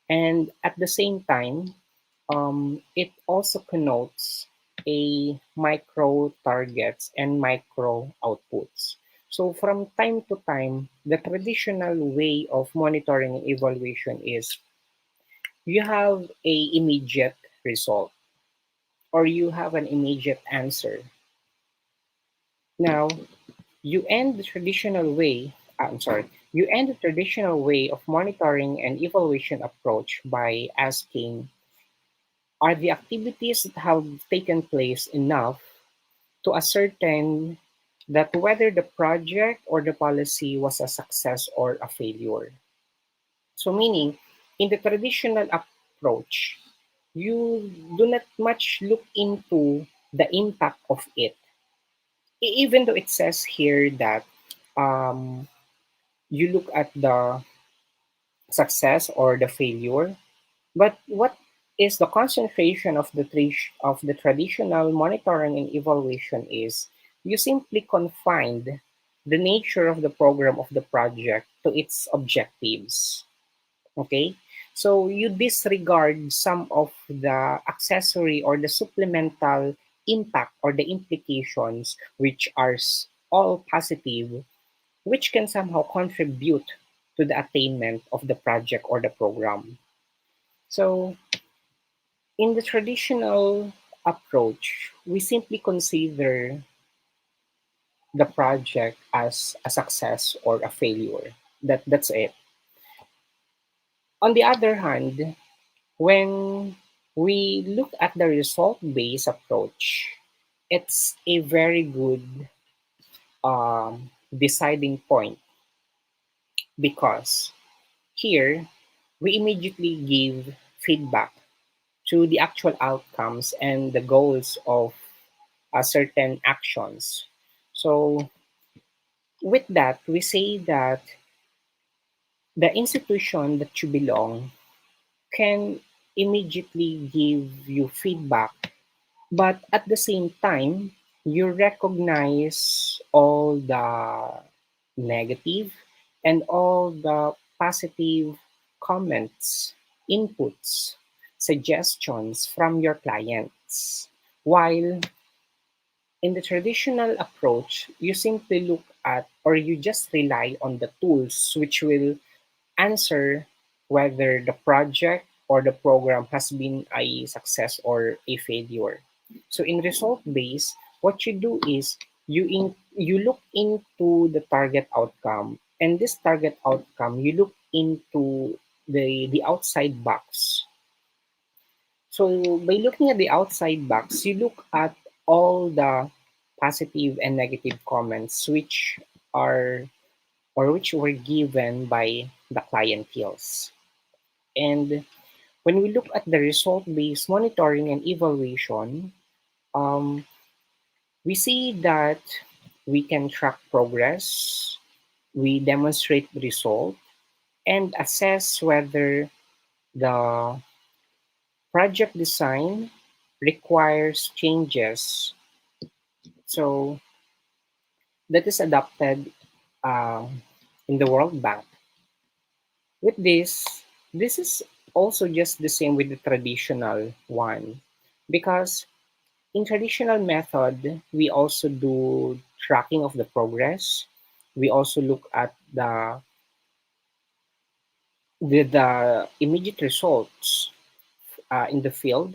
and at the same time, it also connotes a micro targets and micro outputs. So from time to time, the traditional way of monitoring and evaluation is you have a immediate result or you have an immediate answer. Now, you end the traditional way, I'm sorry, you end the traditional way of monitoring and evaluation approach by asking, are the activities that have taken place enough to ascertain that whether the project or the policy was a success or a failure? So meaning, in the traditional approach, you do not much look into the impact of it. Even though it says here that um, you look at the success or the failure, but what is the concentration of of the traditional monitoring and evaluation is you simply confined the nature of the program of the project to its objectives. Okay, so you disregard some of the accessory or the supplemental impact or the implications which are all positive, which can somehow contribute to the attainment of the project or the program. So In the traditional approach, we simply consider the project as a success or a failure. That's it. On the other hand, when we look at the result-based approach, it's a very good deciding point because here we immediately give feedback to the actual outcomes and the goals of certain actions. So, with that, we say that the institution that you belong can immediately give you feedback, but at the same time, you recognize all the negative and all the positive comments, inputs, suggestions from your clients. While in the traditional approach, you simply look at or you just rely on the tools which will answer whether the project or the program has been a success or a failure. So in result based, what you do is you look into the target outcome, and this target outcome you look into the outside box. So by looking at the outside box, you look at all the positive and negative comments are which were given by the clienteles. And when we look at the result-based monitoring and evaluation, um, we see that we can track progress, we demonstrate the result, and assess whether the project design requires changes. So that is adopted uh, in the World Bank. With this is also just the same with the traditional one because in traditional method, we also do tracking of the progress. We also look at the immediate results in the field,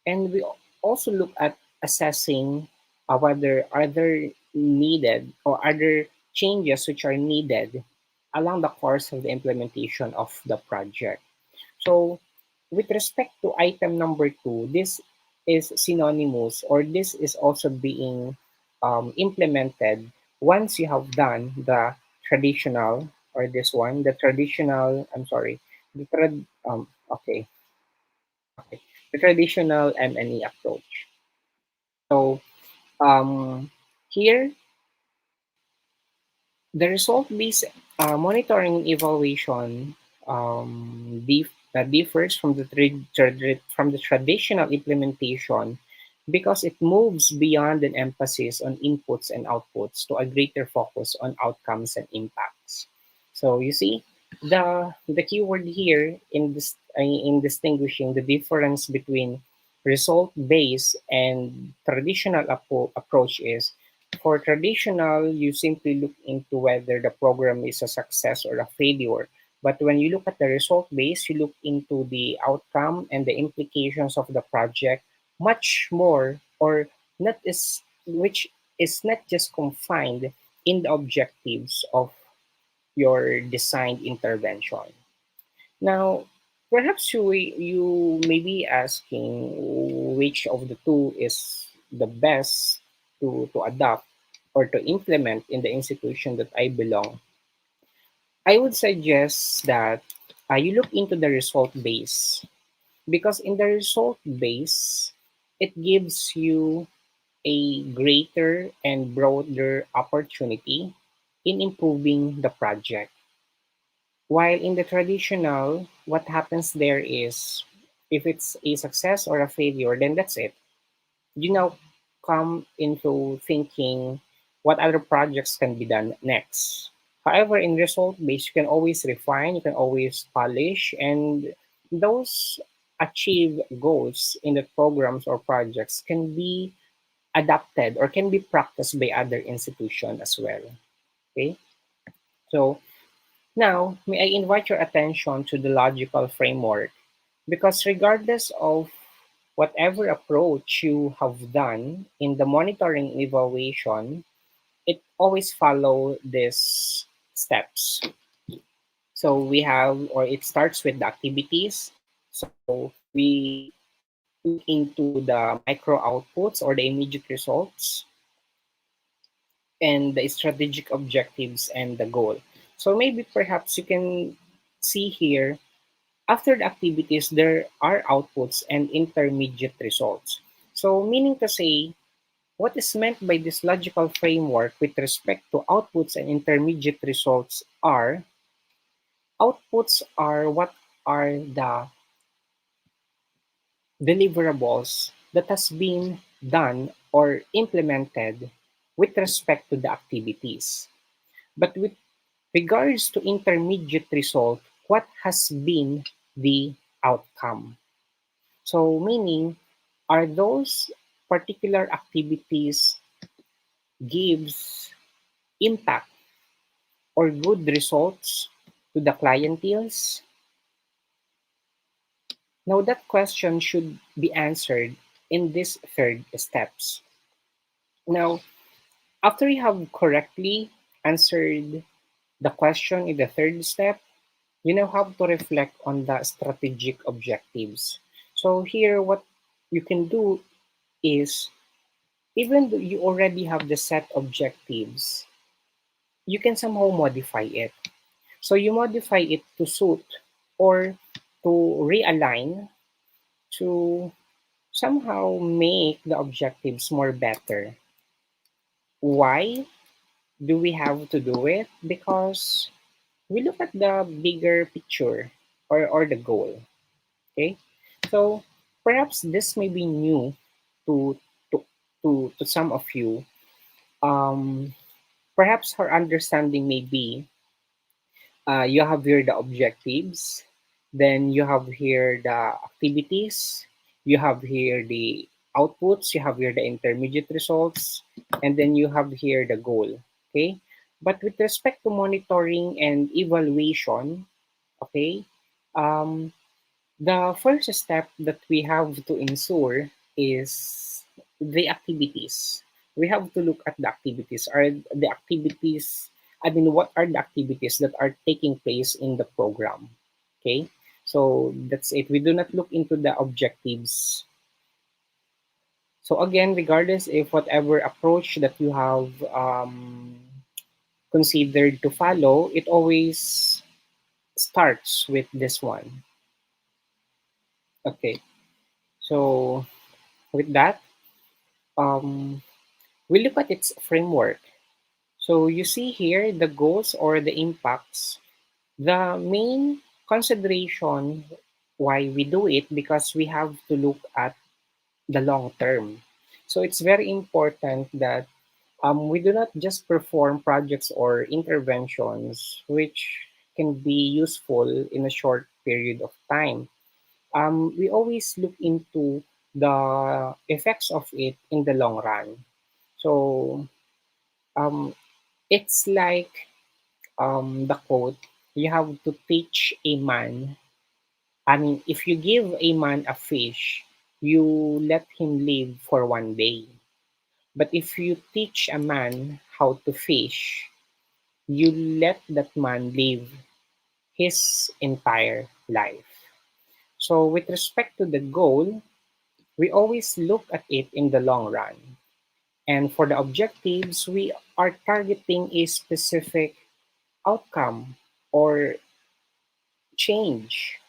and we also look at assessing whether are there needed or other changes which are needed along the course of the implementation of the project. So, with respect to item number two, this is synonymous or this is also being implemented once you have done the traditional or this one, the traditional, I'm sorry, okay, okay, the traditional M&E approach. So, here the result-based monitoring and evaluation differs from from the traditional implementation because it moves beyond an emphasis on inputs and outputs to a greater focus on outcomes and impacts. So you see, the keyword here in distinguishing the difference between result-based and traditional approach is for traditional, you simply look into whether the program is a success or a failure. But when you look at the result base, you look into the outcome and the implications of the project much more, or not is which is not just confined in the objectives of your designed intervention. Now, perhaps you may be asking which of the two is the best to adopt or to implement in the institution that I belong. I would suggest that you look into the result base because in the result base, it gives you a greater and broader opportunity in improving the project. While in the traditional, what happens there is if it's a success or a failure, then that's it. You now come into thinking what other projects can be done next. However, in result based, you can always refine, you can always polish, and those achieved goals in the programs or projects can be adapted or can be practiced by other institutions as well. Okay, so now, may I invite your attention to the logical framework? Because regardless of whatever approach you have done in the monitoring and evaluation, it always follow these steps. So we have, or it starts with the activities. So we look into the micro outputs or the immediate results and the strategic objectives and the goal. So maybe perhaps you can see here, after the activities, there are outputs and intermediate results. So meaning to say, what is meant by this logical framework with respect to outputs and intermediate results are, outputs are what are the deliverables that has been done or implemented with respect to the activities. But with regards to intermediate result, what has been the outcome? So meaning, are those particular activities gives impact or good results to the clienteles? Now that question should be answered in these third steps. Now, after you have correctly answered the question in the third step, you now have to reflect on the strategic objectives. So here, what you can do is, even though you already have the set objectives, you can somehow modify it. So you modify it to suit or to realign to somehow make the objectives more better. Why do we have to do it? Because we look at the bigger picture or the goal. Okay, so perhaps this may be new to to to some of you. Perhaps her understanding may be, you have here the objectives, then you have here the activities, you have here the outputs, you have here the intermediate results, and then you have here the goal. Okay, but with respect to monitoring and evaluation, okay, um, the first step that we have to ensure is the activities. We have to look at the activities. Are the activities, I mean, what are the activities that are taking place in the program? Okay, so that's it. We do not look into the objectives. So again, regardless if whatever approach that you have considered to follow, it always starts with this one. Okay, so with that, um, we look at its framework. So you see here the goals or the impacts. The main consideration why we do it, because we have to look at the long term. So it's very important that we do not just perform projects or interventions which can be useful in a short period of time. We always look into the effects of it in the long run. So um, it's like the quote, you have to teach a man. I mean, if you give a man a fish, you let him live for one day. But if you teach a man how to fish, you let that man live his entire life. So, with respect to the goal, we always look at it in the long run. And for the objectives, we are targeting a specific outcome or change.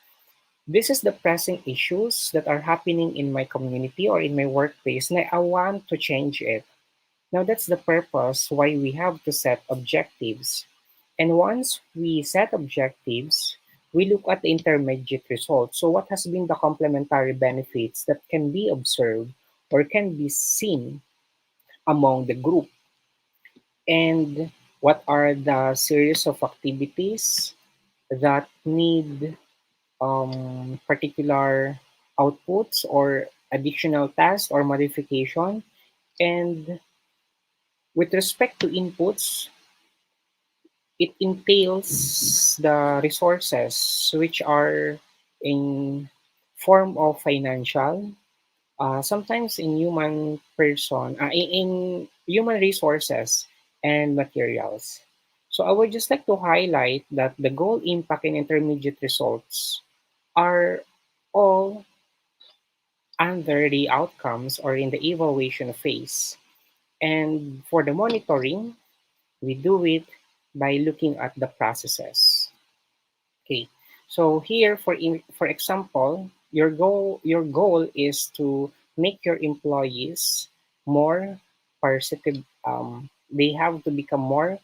This is the pressing issues that are happening in my community or in my workplace, and I want to change it. Now, that's the purpose why we have to set objectives. And once we set objectives, we look at the intermediate results. So, what has been the complementary benefits that can be observed or can be seen among the group? And what are the series of activities that need particular outputs or additional tasks or modification. And with respect to inputs, it entails the resources which are in form of financial, sometimes in in human resources and materials. So I would just like to highlight that the goal, impact, and intermediate results are all under the outcomes or in the evaluation phase. And for the monitoring, we do it by looking at the processes. Okay. So here, for example, your goal is to make your employees more participative. They have to become more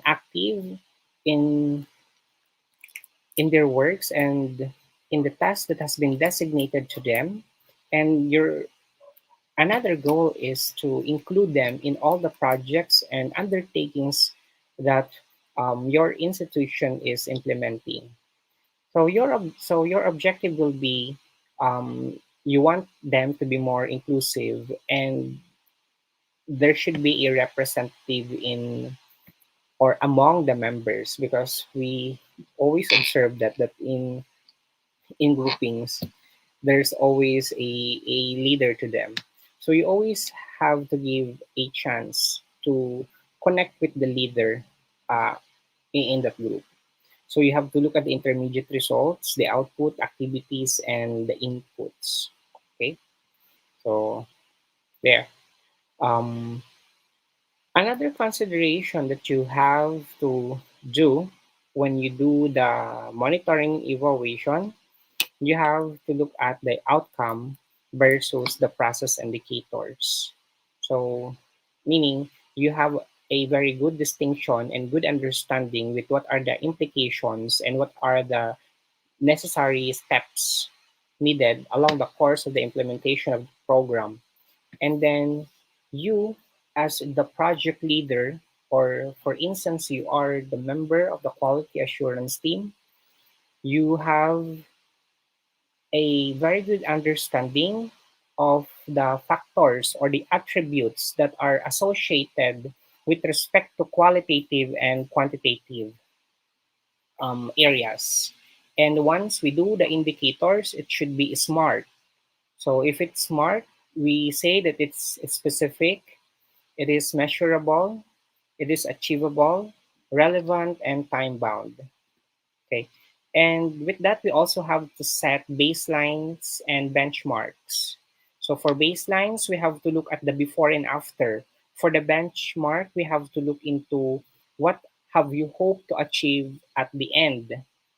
active in in their works and in the task that has been designated to them. And your another goal is to include them in all the projects and undertakings that your institution is implementing. So your objective will be, you want them to be more inclusive, and there should be a representative in or among the members, because we always observe that in groupings there's always a leader to them. So you always have to give a chance to connect with the leader uh, in that group. So you have to look at the intermediate results, the output, activities, and the inputs. Okay, so there. Um, Another consideration that you have to do when you do the monitoring evaluation, you have to look at the outcome versus the process indicators. So, meaning you have a very good distinction and good understanding with what are the implications and what are the necessary steps needed along the course of the implementation of the program. And then you, as the project leader, or for instance, you are the member of the quality assurance team, you have a very good understanding of the factors or the attributes that are associated with respect to qualitative and quantitative areas. And once we do the indicators, it should be smart. So if it's smart, we say that it's specific, it is measurable, it is achievable, relevant, and time bound. Okay. And with that, we also have to set baselines and benchmarks. So for baselines, we have to look at the before and after. For the benchmark, we have to look into what have you hoped to achieve at the end,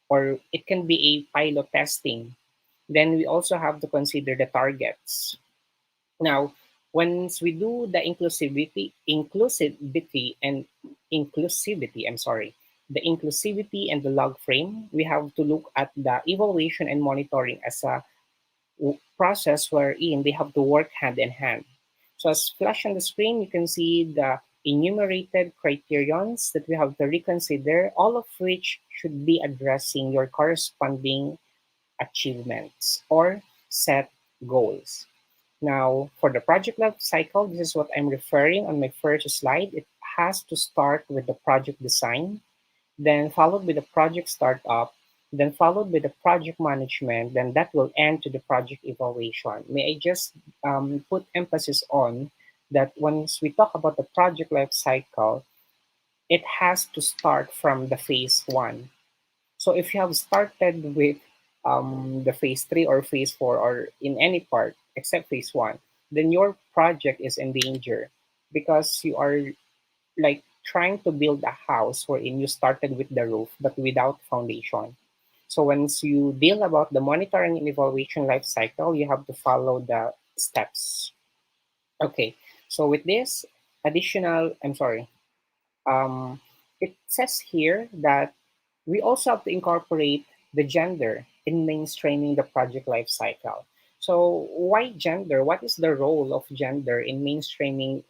or it can be a pilot testing. Then we also have to consider the targets. Now, once we do the the inclusivity and the log frame, we have to look at the evaluation and monitoring as a process wherein they have to work hand in hand. So as flashed on the screen, you can see the enumerated criterions that we have to reconsider, all of which should be addressing your corresponding achievements or set goals. Now, for the project life cycle, this is what I'm referring on my first slide. It has to start with the project design, then followed by the project startup, then followed by the project management, then that will end to the project evaluation. May I just put emphasis on that once we talk about the project life cycle, it has to start from the phase one. So if you have started with the phase three or phase four or in any part except phase one, then your project is in danger because you are like trying to build a house wherein you started with the roof but without foundation. So once you deal about the monitoring and evaluation life cycle, you have to follow the steps. Okay. So with this I'm sorry, it says here that we also have to incorporate the gender in mainstreaming the project life cycle. So why gender? What is the role of gender in mainstreaming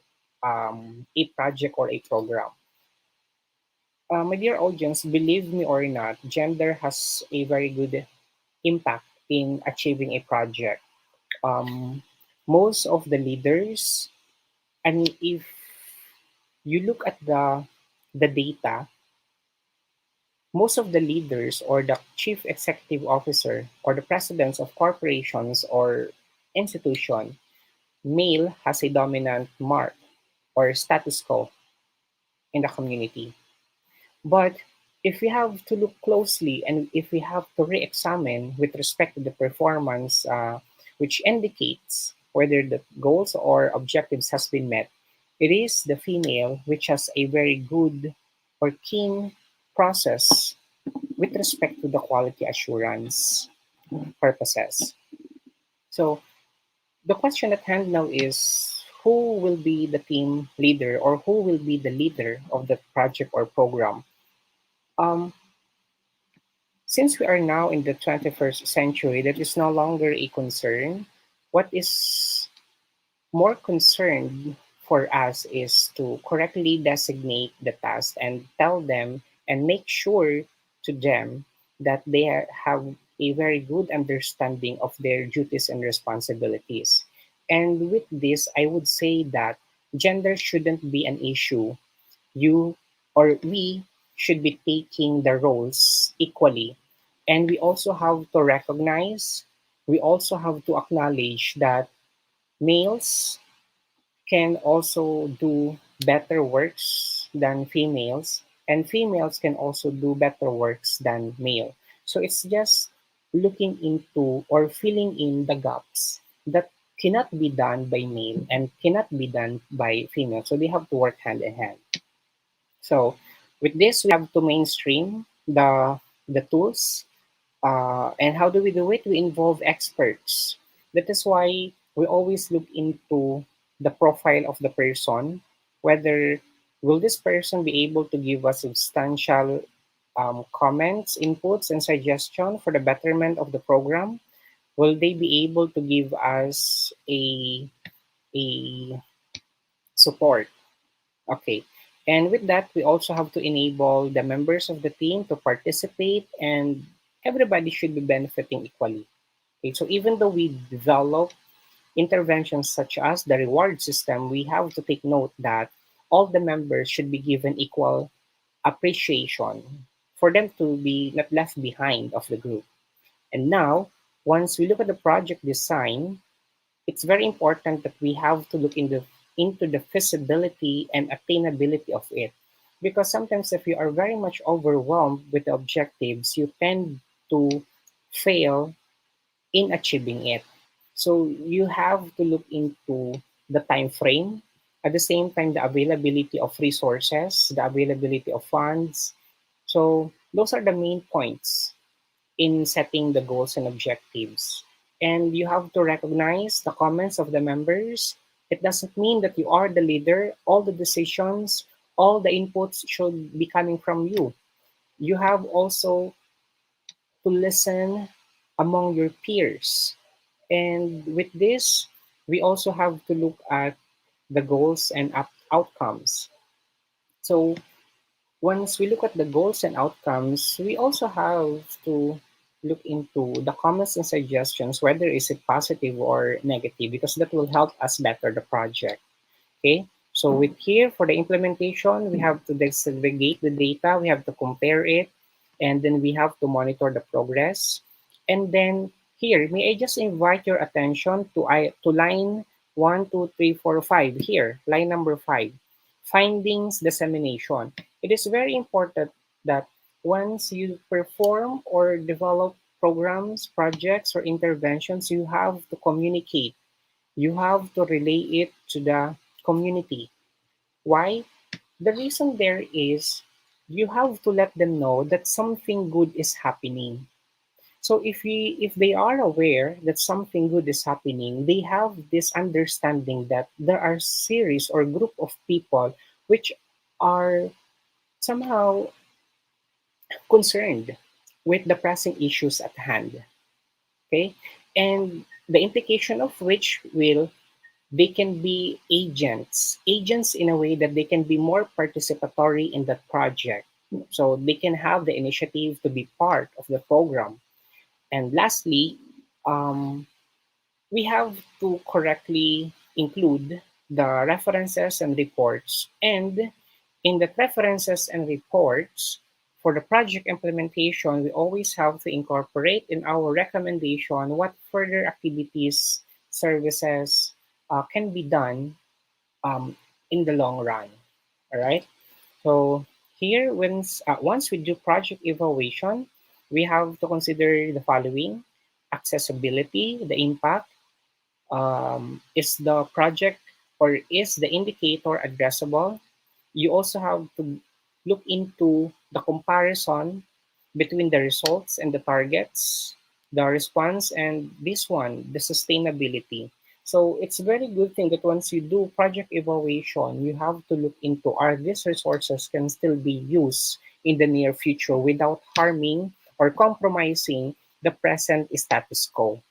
a project or a program? My dear audience, believe me or not, gender has a very good impact in achieving a project. Um, Most of the leaders, and if you look at the data, most of the leaders or the chief executive officer or the presidents of corporations or institution, male has a dominant mark or status quo in the community. But if we have to look closely and if we have to re-examine with respect to the performance, which indicates whether the goals or objectives has been met, it is the female which has a very good or keen process with respect to the quality assurance purposes. So the question at hand now is who will be the team leader or who will be the leader of the project or program? Um, Since we are now in the 21st century, that is no longer a concern. What is more concerned for us is to correctly designate the task and tell them and make sure to them that they have a very good understanding of their duties and responsibilities. And with this, I would say that gender shouldn't be an issue. You or we should be taking the roles equally. And we also have to recognize, we also have to acknowledge that males can also do better works than females, and females can also do better works than male. So it's just looking into or filling in the gaps that cannot be done by male and cannot be done by female. So they have to work hand in hand. So with this, we have to mainstream the tools. And how do we do it? We involve experts. That is why we always look into the profile of the person, whether will this person be able to give us substantial comments, inputs, and suggestion for the betterment of the program? Will they be able to give us a support? Okay. And with that, we also have to enable the members of the team to participate, and everybody should be benefiting equally. Okay, so even though we develop interventions such as the reward system, we have to take note that all the members should be given equal appreciation for them to be not left behind of the group. And now, once we look at the project design, it's very important that we have to look into the feasibility and attainability of it. Because sometimes if you are very much overwhelmed with the objectives, you tend to fail in achieving it. So you have to look into the time frame, at the same time the availability of resources, the availability of funds. So those are the main points in setting the goals and objectives. And you have to recognize the comments of the members. It doesn't mean that you are the leader. All the decisions, all the inputs should be coming from you. You have also to listen among your peers. And with this, we also have to look at the goals and outcomes. So once we look at the goals and outcomes, we also have to look into the comments and suggestions, whether is it positive or negative, because that will help us better the project. Okay, so with here for the implementation, we have to disaggregate the data, we have to compare it, and then we have to monitor the progress. And then here, may I just invite your attention to line 1, 2, 3, 4, 5 here, line number 5, findings dissemination. It is very important that once you perform or develop programs, projects, or interventions, you have to communicate, you have to relay it to the community. Why? The reason there is you have to let them know that something good is happening. So if they are aware that something good is happening, they have this understanding that there are series or group of people which are somehow concerned with the pressing issues at hand. Okay? And the implication of which will they can be agents in a way that they can be more participatory in that project. So they can have the initiative to be part of the program. And lastly, um, we have to correctly include the references and reports. And in the references and reports, for the project implementation, we always have to incorporate in our recommendation what further activities services can be done um, in the long run. All right. So here, once we do project evaluation, we have to consider the following: accessibility, the impact, is the project or is the indicator addressable? You also have to look into the comparison between the results and the targets, the response, and this one, the sustainability. So it's a very good thing that once you do project evaluation, you have to look into are these resources can still be used in the near future without harming or compromising the present status quo.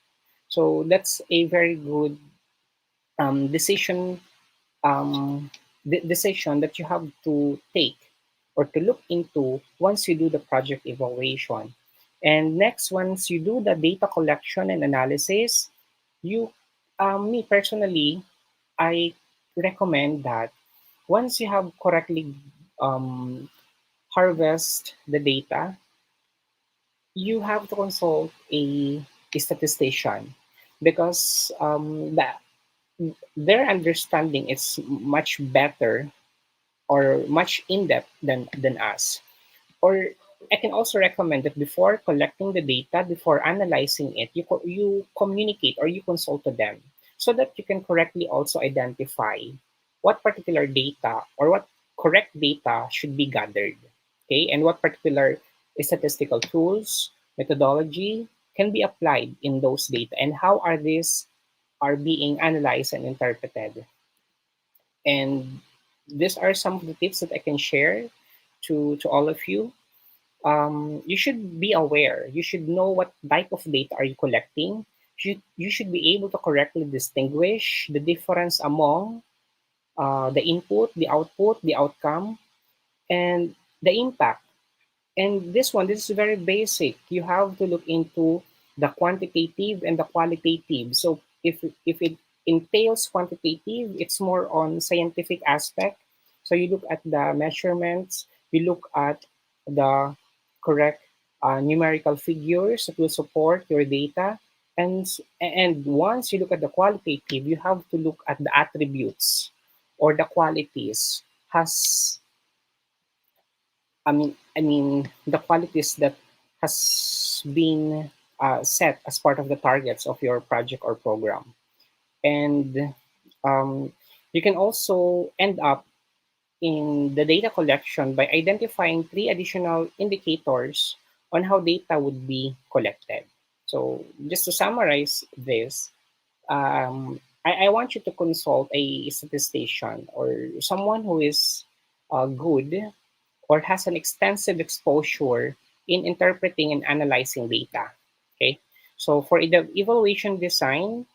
So that's a very good decision decision that you have to take or to look into once you do the project evaluation. And next, once you do the data collection and analysis, you, me personally, I recommend that once you have correctly um, harvest the data, you have to consult a statistician because their understanding is much better or much in depth than us. Or I can also recommend that before collecting the data, before analyzing it, you communicate or you consult to them so that you can correctly also identify what particular data or what correct data should be gathered. Okay, and what particular statistical tools, methodology can be applied in those data, and how are these are being analyzed and interpreted. And these are some of the tips that I can share to all of you. You should be aware. You should know what type of data are you collecting. You should be able to correctly distinguish the difference among the input, the output, the outcome, and the impact. And this is very basic. You have to look into the quantitative and the qualitative. So if it entails quantitative, it's more on scientific aspect. So you look at the measurements, you look at the correct numerical figures that will support your data. And once you look at the qualitative, you have to look at the attributes or the qualities has the qualities that has been set as part of the targets of your project or program. And um, you can also end up in the data collection by identifying three additional indicators on how data would be collected. So just to summarize this, I want you to consult a statistician or someone who is good or has an extensive exposure in interpreting and analyzing data. Okay, so for the evaluation design,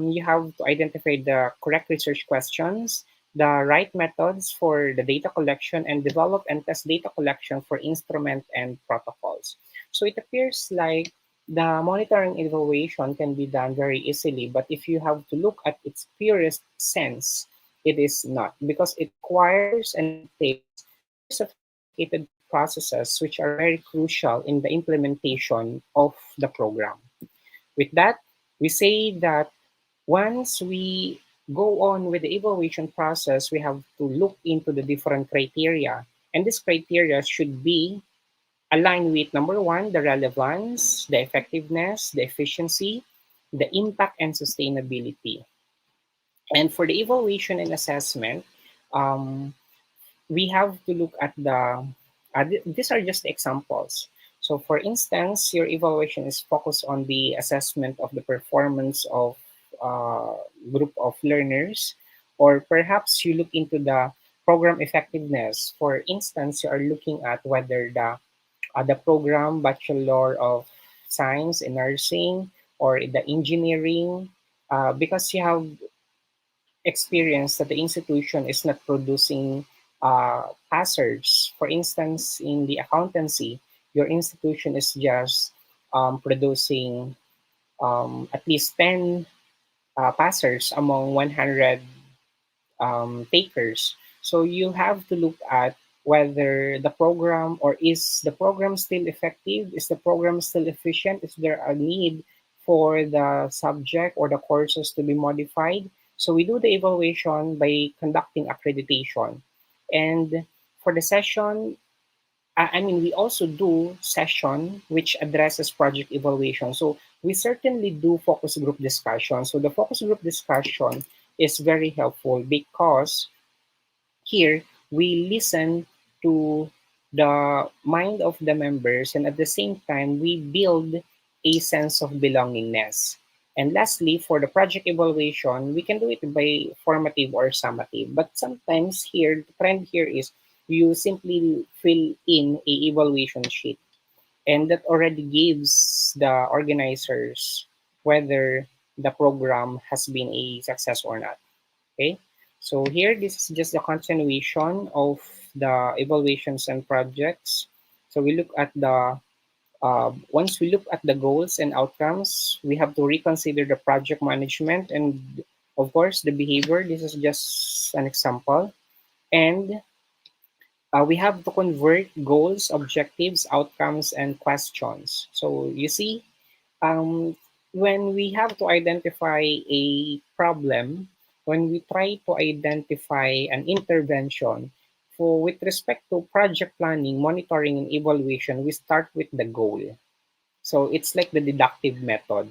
you have to identify the correct research questions, the right methods for the data collection, and develop and test data collection for instrument and protocols. So it appears like the monitoring evaluation can be done very easily, but if you have to look at its purest sense, it is not because it requires and entails very sophisticated processes which are very crucial in the implementation of the program. With that, we say that once we go on with the evaluation process, we have to look into the different criteria. And this criteria should be aligned with number one, the relevance, the effectiveness, the efficiency, the impact, and sustainability. And for the evaluation and assessment, um, we have to look at these are just examples. So for instance, your evaluation is focused on the assessment of the performance of a group of learners, or perhaps you look into the program effectiveness. For instance, you are looking at whether the program Bachelor of Science in Nursing or the engineering, because you have experience that the institution is not producing passers. For instance, in the accountancy, your institution is just producing at least 10 passers among 100 takers. So you have to look at whether the program or is the program still effective? Is the program still efficient? Is there a need for the subject or the courses to be modified. So we do the evaluation by conducting accreditation. And for the session, I mean, we also do session which addresses project evaluation. So we certainly do focus group discussion. So the focus group discussion is very helpful because here we listen to the mind of the members, and at the same time we build a sense of belongingness. And lastly, for the project evaluation, we can do it by formative or summative. But sometimes here, the trend here is you simply fill in a evaluation sheet, and that already gives the organizers whether the program has been a success or not. Okay, so here this is just the continuation of the evaluations and projects. So we look at the once we look at the goals and outcomes, we have to reconsider the project management and of course the behavior. This is just an example. And we have to convert goals, objectives, outcomes, and questions. So you see, um, when we have to identify a problem, when we try to identify an intervention, for with respect to project planning, monitoring, and evaluation, we start with the goal. So it's like the deductive method.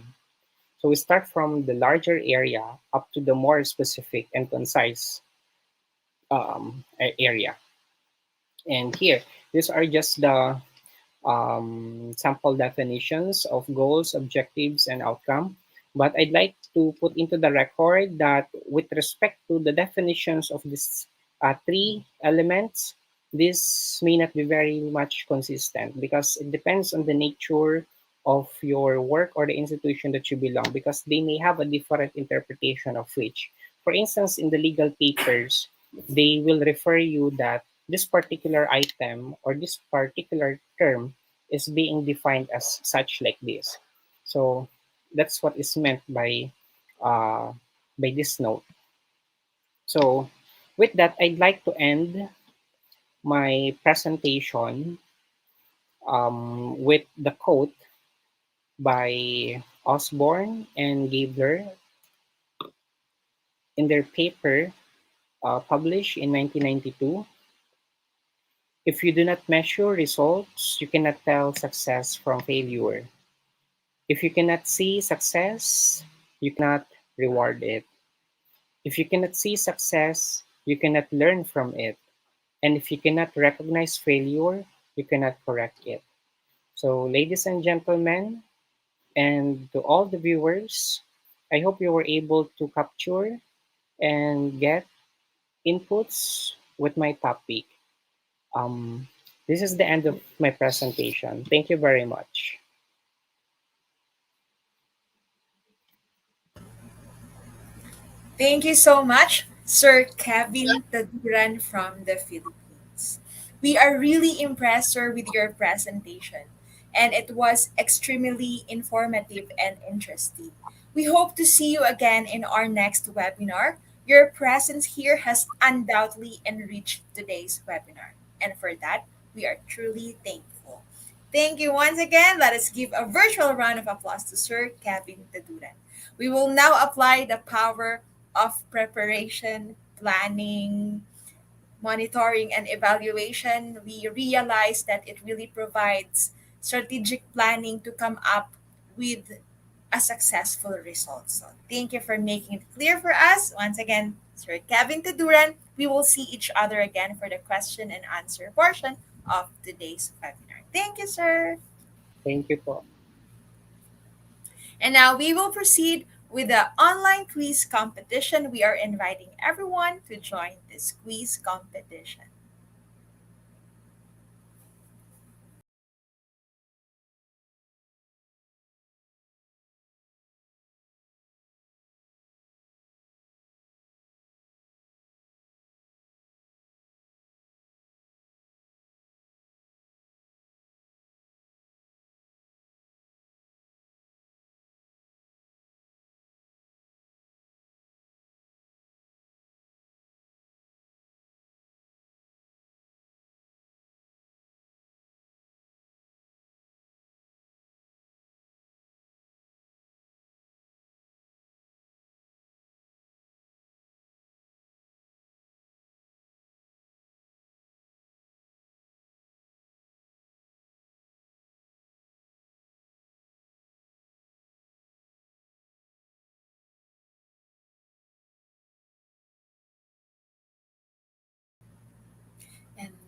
So we start from the larger area up to the more specific and concise area. And here, these are just the sample definitions of goals, objectives, and outcome. But I'd like to put into the record that with respect to the definitions of these three elements, this may not be very much consistent because it depends on the nature of your work or the institution that you belong, because they may have a different interpretation of which. For instance, in the legal papers, they will refer you that this particular item or this particular term is being defined as such like this. So that's what is meant uh, by this note. So with that, I'd like to end my presentation with the quote by Osborne and Gabler in their paper published in 1992. If you do not measure results, you cannot tell success from failure. If you cannot see success, you cannot reward it. If you cannot see success, you cannot learn from it. And if you cannot recognize failure, you cannot correct it. So, ladies and gentlemen, and to all the viewers, I hope you were able to capture and get inputs with my topic. Um, this is the end of my presentation. Thank you very much. Thank you so much, Sir Kevin Taduran from the Philippines. We are really impressed, sir, with your presentation, and it was extremely informative and interesting. We hope to see you again in our next webinar. Your presence here has undoubtedly enriched today's webinar, and for that, we are truly thankful. Thank you once again. Let us give a virtual round of applause to Sir Kevin Taduran. We will now apply the power of preparation, planning, monitoring, and evaluation. We realize that it really provides strategic planning to come up with a successful result. So thank you for making it clear for us. Once again, Sir Kevin Taduran, we will see each other again for the question and answer portion of today's webinar. Thank you, sir. Thank you po. And now we will proceed with the online quiz competition. We are inviting everyone to join this quiz competition.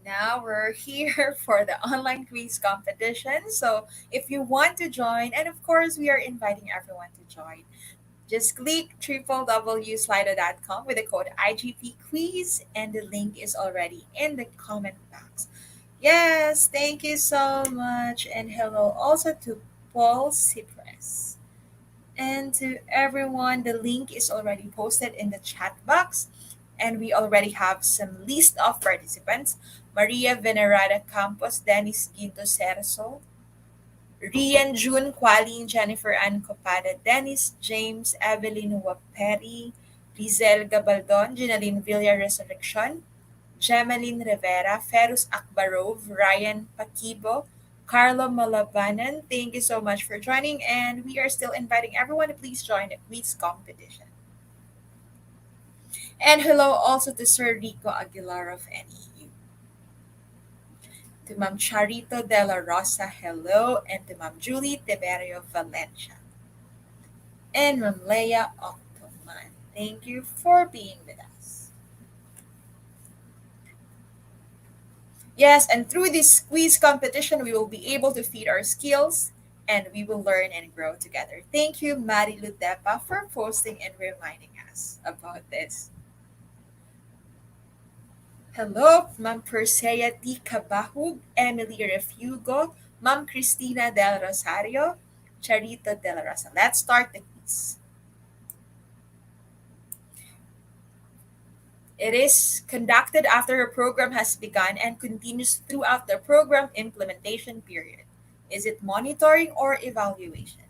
Now we're here for the online quiz competition. So if you want to join, and of course, we are inviting everyone to join, just click www.slido.com with the code IGP quiz, and the link is already in the comment box. Yes, thank you so much. And hello also to Paul Cypress. And to everyone, the link is already posted in the chat box. And we already have some list of participants. Maria Venerada Campos, Dennis Ginto Cerso, Rian June Qualin, Jennifer Ann Copada, Dennis James, Evelyn Waperi, Rizel Gabaldon, Ginaline Villa Resurrection, Gemeline Rivera, Ferus Akbarov, Ryan Pakibo, Carlo Malabanan. Thank you so much for joining, and we are still inviting everyone to please join the quiz competition. And hello also to Sir Rico Aguilar of NEU, to Ma'am Charito de la Rosa, hello, and to Ma'am Julie Tiberio Valencia, and Ma'am Leia Octoman. Thank you for being with us. Yes, and through this quiz competition, we will be able to feed our skills and we will learn and grow together. Thank you, Mari Lutepa, for posting and reminding us about this. Hello, Ma'am Persea T. Cabahug, Emily Refugo, Ma'am Cristina Del Rosario, Charito De La Rosa. Let's start the quiz. It is conducted after a program has begun and continues throughout the program implementation period. Is it monitoring or evaluation?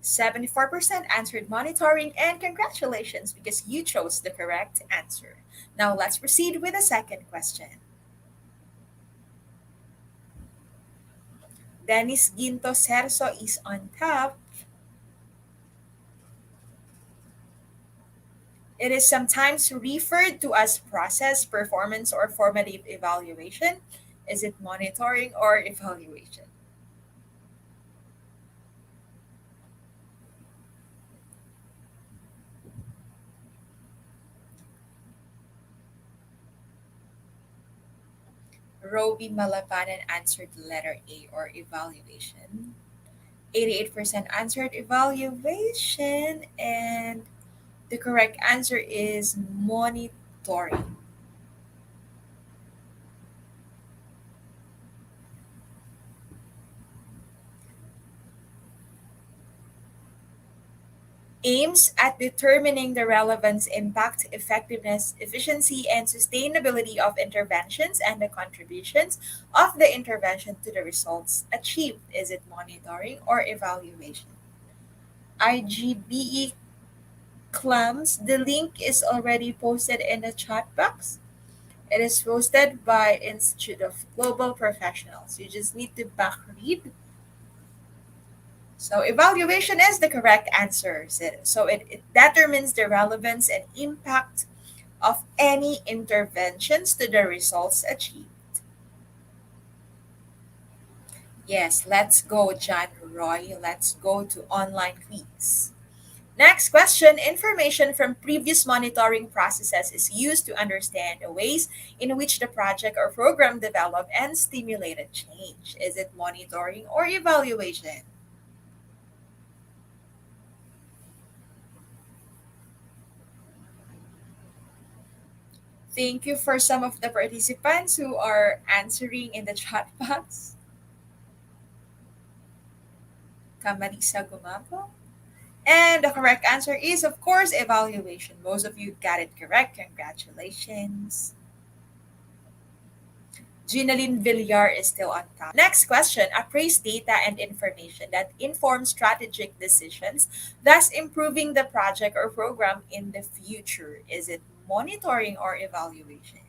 74% answered monitoring, and congratulations because you chose the correct answer. Now let's proceed with the second question. Dennis Ginto Cerso is on top. It is sometimes referred to as process, performance, or formative evaluation. Is it monitoring or evaluation? Roby Malabanan answered the letter A, or evaluation. 88% answered evaluation, and the correct answer is monitoring. Aims at determining the relevance, impact, effectiveness, efficiency, and sustainability of interventions and the contributions of the intervention to the results achieved. Is it monitoring or evaluation? IGBE clams. The link is already posted in the chat box. It is posted by Institute of Global Professionals. You just need to back read. So evaluation is the correct answer. So it determines the relevance and impact of any interventions to the results achieved. Yes, let's go, John Roy. Let's go to online quiz. Next question. Information from previous monitoring processes is used to understand the ways in which the project or program developed and stimulated change. Is it monitoring or evaluation? Thank you for some of the participants who are answering in the chat box. Kamarisa Gumapo. And the correct answer is, of course, evaluation. Most of you got it correct. Congratulations. Ginaline Villar is still on top. Next question. Appraise data and information that inform strategic decisions, thus improving the project or program in the future. Is it monitoring or evaluation?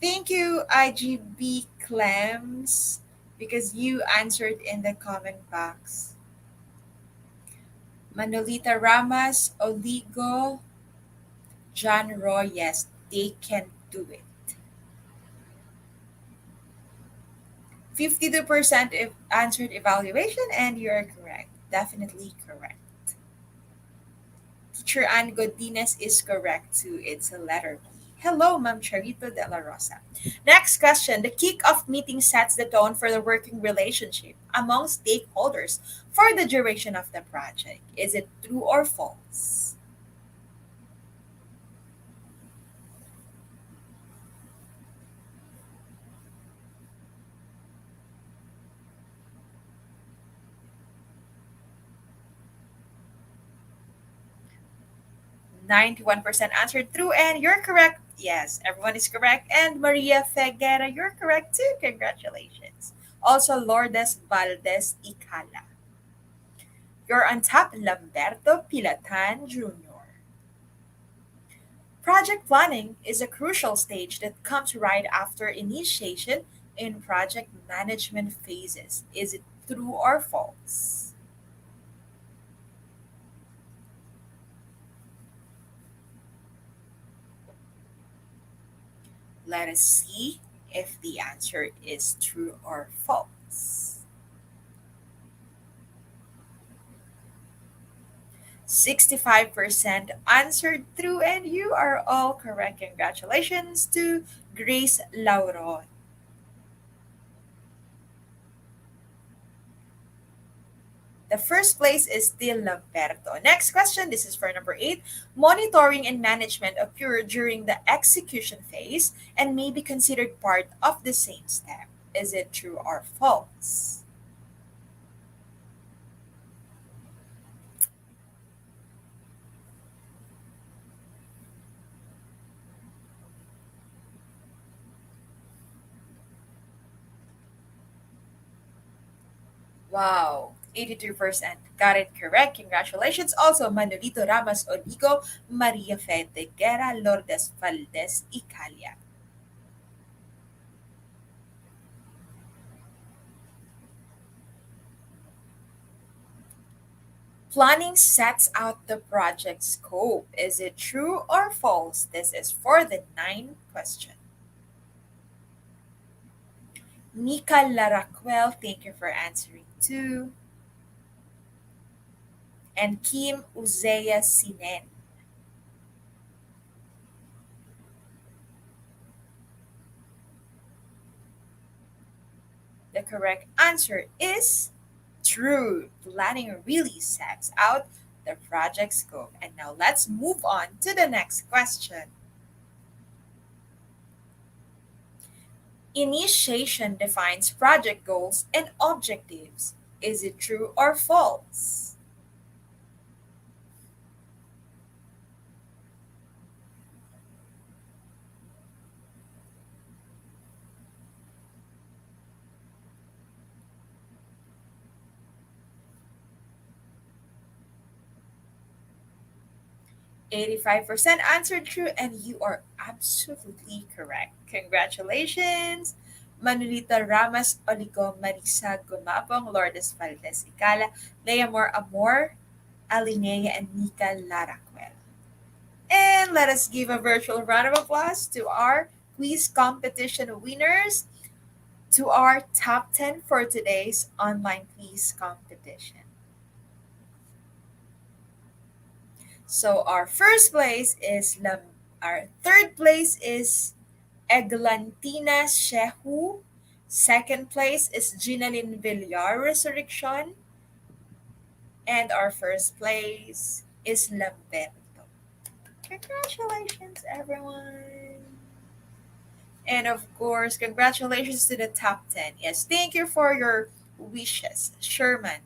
Thank you, IGB Clems, because you answered in the comment box. Manolita Ramas, Oligo, John Roy, yes. they can do it. 52% if answered evaluation, and you are correct. Definitely correct. Teacher Ann Godinez is correct too. It's a letter B. Hello, Ma'am Charito de la Rosa. Next question. The kick-off meeting sets the tone for the working relationship among stakeholders for the duration of the project. Is it true or false? 91% answered true, and you're correct. Yes, everyone is correct. And Maria Figuera, you're correct too. Congratulations. Also, Lourdes Valdez Icala. You're on top, Lamberto Pilatan Jr. Project planning is a crucial stage that comes right after initiation in project management phases. Is it true or false? Let us see if the answer is true or false. 65% answered true, and you are all correct. Congratulations to Grace Lauron. The first place is still Lamberto. Next question, this is for number 8. Monitoring and management occur during the execution phase and may be considered part of the same step. Is it true or false? Wow, 82% got it correct. Congratulations. Also, Manolito Ramas Oligo, Maria Fede Guerra, Lourdes Valdez Icalia. Planning sets out the project scope. Is it true or false? This is for the 9th question. Nika Laraquel, thank you for answering too. And Kim Uzea Sinen. The correct answer is true. Planning really sets out the project scope. And now let's move on to the next question. Initiation defines project goals and objectives. Is it true or false? 85% answered true, and you are absolutely correct. Congratulations! Manolita Ramas Oligo Marisa Gumabong, Lourdes Valdez Icala, Leamor Amor, Alinea, and Nika Laraquel. And let us give a virtual round of applause to our quiz competition winners, to our top 10 for today's online quiz competition. So our first place is our third place is Eglantina Shehu. Second place is Ginalyn Villar Resurrection. And our first place is Lamberto. Congratulations, everyone. And of course, congratulations to the top 10. Yes, thank you for your wishes, Sherman.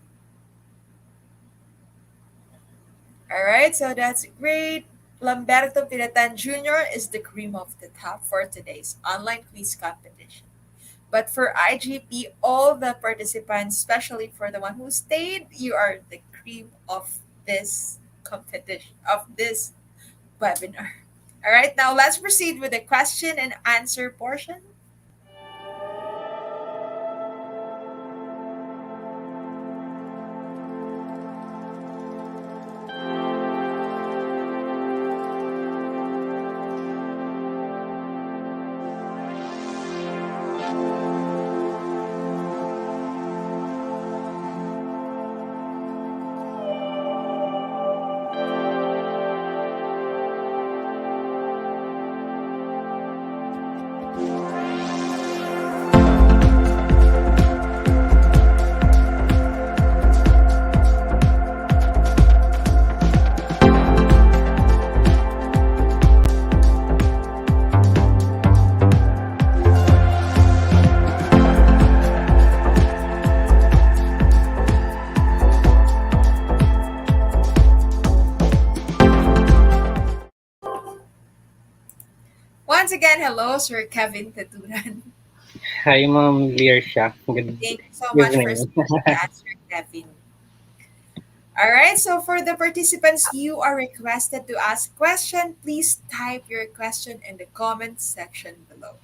All right, so that's great. Lamberto Pinatan Jr. is the cream of the top for today's online quiz competition. But for IGP, all the participants, especially for the one who stayed, you are the cream of this competition, of this webinar. All right, now let's proceed with the question and answer portion. again, hello, Sir Kevin Teturan. Hi, Ma'am Lirsha. Good Thank you so much for evening. speaking to us, Sir Kevin. All right, so for the participants, you are requested to ask question. Please type your question in the comment section below.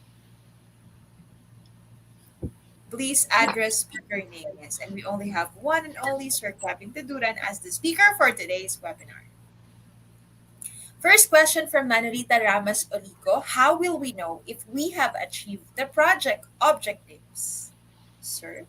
Please address speaker name, yes, and we only have one and only Sir Kevin Teturan as the speaker for today's webinar. First question from Manolita Ramas Olico. How will we know if we have achieved the project objectives? Sir?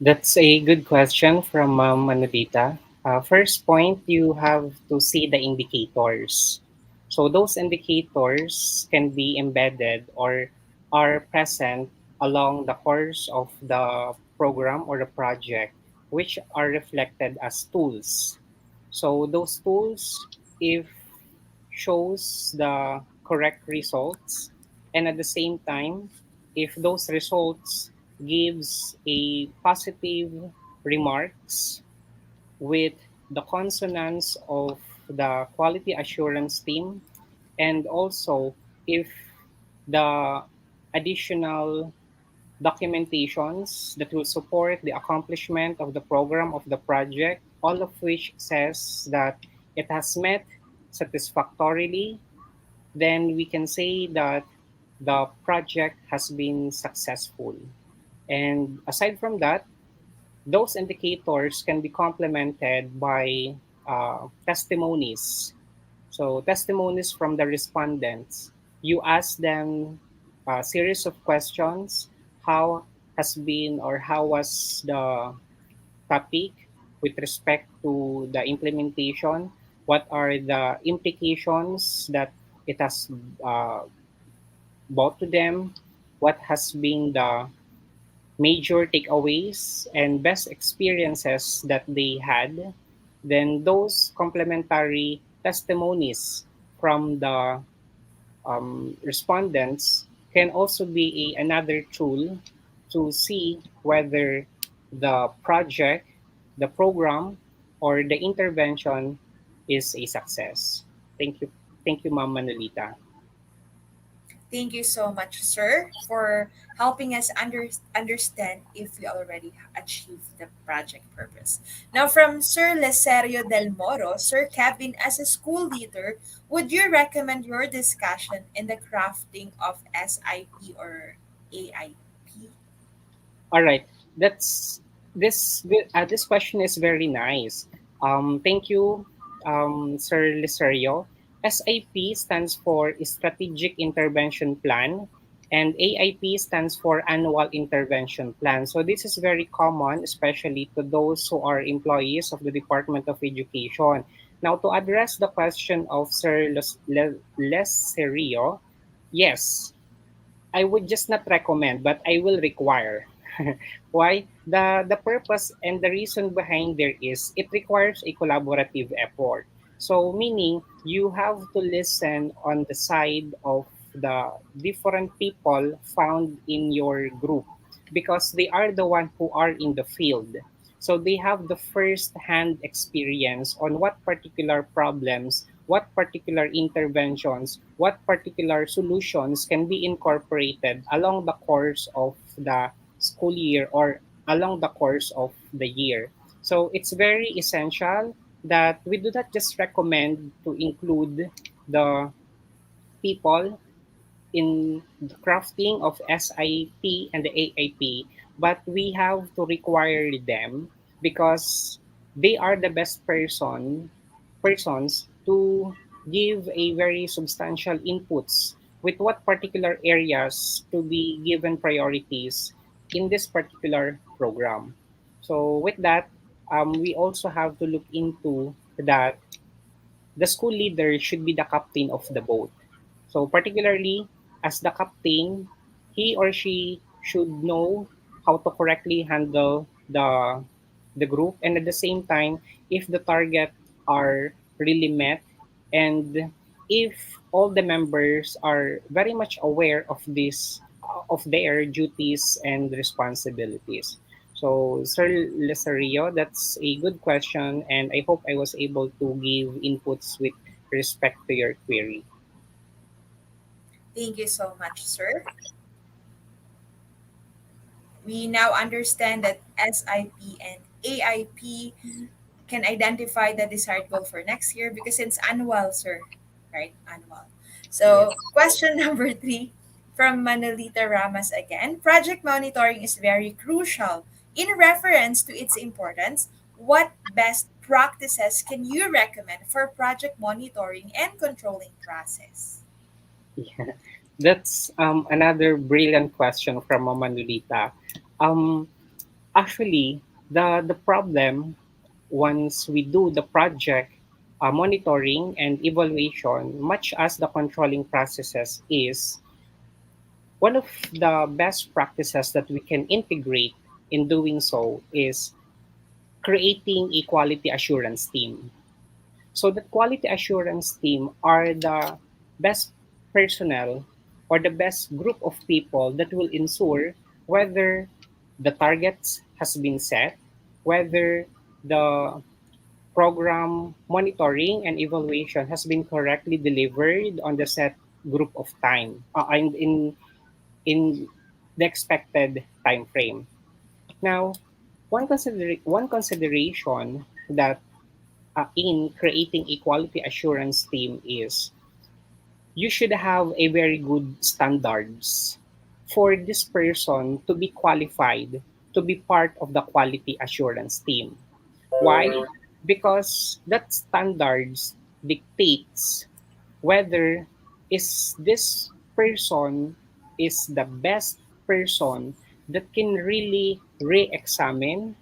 That's a good question from Ma'am Manolita. First point, you have to see the indicators. So those indicators can be embedded or are present along the course of the program or the project, which are reflected as tools. So those tools, if shows the correct results, and at the same time, if those results gives a positive remarks with the consonance of the quality assurance team, and also if the additional documentations that will support the accomplishment of the program of the project, all of which says that it has met satisfactorily, then we can say that the project has been successful. And aside from that, those indicators can be complemented by testimonies. So, testimonies from the respondents. You ask them a series of questions. How has been or how was the topic with respect to the implementation? What are the implications that it has uh, brought to them? What has been the major takeaways and best experiences that they had? Then those complementary testimonies from the respondents can also be another tool to see whether the project, the program, or the intervention is a success. Thank you. Thank you, Ma'am Manolita. Thank you so much, sir, for helping us understand if we already achieved the project purpose. Now, from Sir Leserio del Moro, Sir Kevin, as a school leader, would you recommend your discussion in the crafting of SIP or AIP? All right. That's this question is very nice. Thank you, Sir Liserio. SIP stands for Strategic Intervention Plan, and AIP stands for Annual Intervention Plan. So this is very common, especially to those who are employees of the Department of Education. Now, to address the question of Sir Liserio, yes, I would just not recommend, but I will require. Why? The purpose and the reason behind there is it requires a collaborative effort. So meaning you have to listen on the side of the different people found in your group because they are the one who are in the field. So they have the first hand experience on what particular problems, what particular interventions, what particular solutions can be incorporated along the course of the school year or along the course of the year. So it's very essential that we do not just recommend to include the people in the crafting of SIP and the AIP, but we have to require them because they are the best persons to give a very substantial inputs with what particular areas to be given priorities in this particular program. So with that, we also have to look into that the school leader should be the captain of the boat. So particularly as the captain, he or she should know how to correctly handle the group, and at the same time if the target are really met, and if all the members are very much aware of this of their duties and responsibilities. So, Sir Lesario, that's a good question, and I hope I was able to give inputs with respect to your query. Thank you so much, sir. We now understand that SIP and AIP can identify the desired goal for next year because it's annual, sir. Right? Annual. So, Yes. question number three from Manolita Ramas again. Project monitoring is very crucial. In reference to its importance, what best practices can you recommend for project monitoring and controlling process? Yeah. That's another brilliant question from Mama Nolita. Um, Actually, the problem once we do the project monitoring and evaluation, much as the controlling processes, is one of the best practices that we can integrate in doing so is creating a quality assurance team. So the quality assurance team are the best personnel or the best group of people that will ensure whether the targets has been set, whether the program monitoring and evaluation has been correctly delivered on the set group of time and in the expected time frame. Now, one consideration that in creating a quality assurance team is you should have a very good standards for this person to be qualified to be part of the quality assurance team. Why? Because that standards dictates whether is this person is the best person that can really re-examine,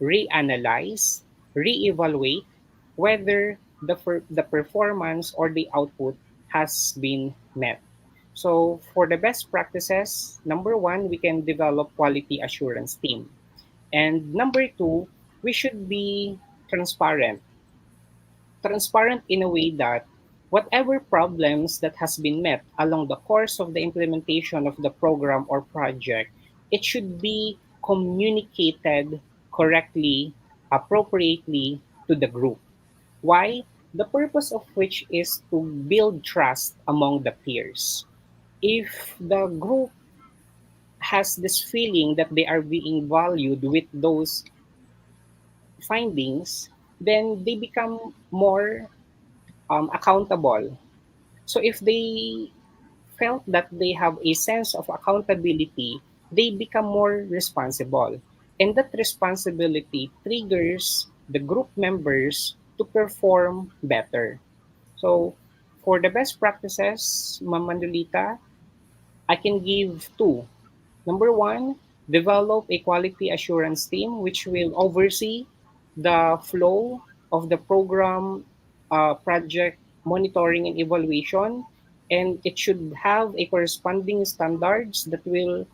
reanalyze, reevaluate whether the performance or the output has been met. So for the best practices, number one, we can develop quality assurance team. And number two, we should be transparent. Transparent in a way that whatever problems that has been met along the course of the implementation of the program or project, it should be communicated correctly, appropriately to the group. Why? The purpose of which is to build trust among the peers. If the group has this feeling that they are being valued with those findings, then they become more accountable. So if they felt that they have a sense of accountability, they become more responsible. And that responsibility triggers the group members to perform better. So for the best practices, Ma'am Mandolita, I can give two. Number one, develop a quality assurance team which will oversee the flow of the program project monitoring and evaluation, and it should have a corresponding standards that will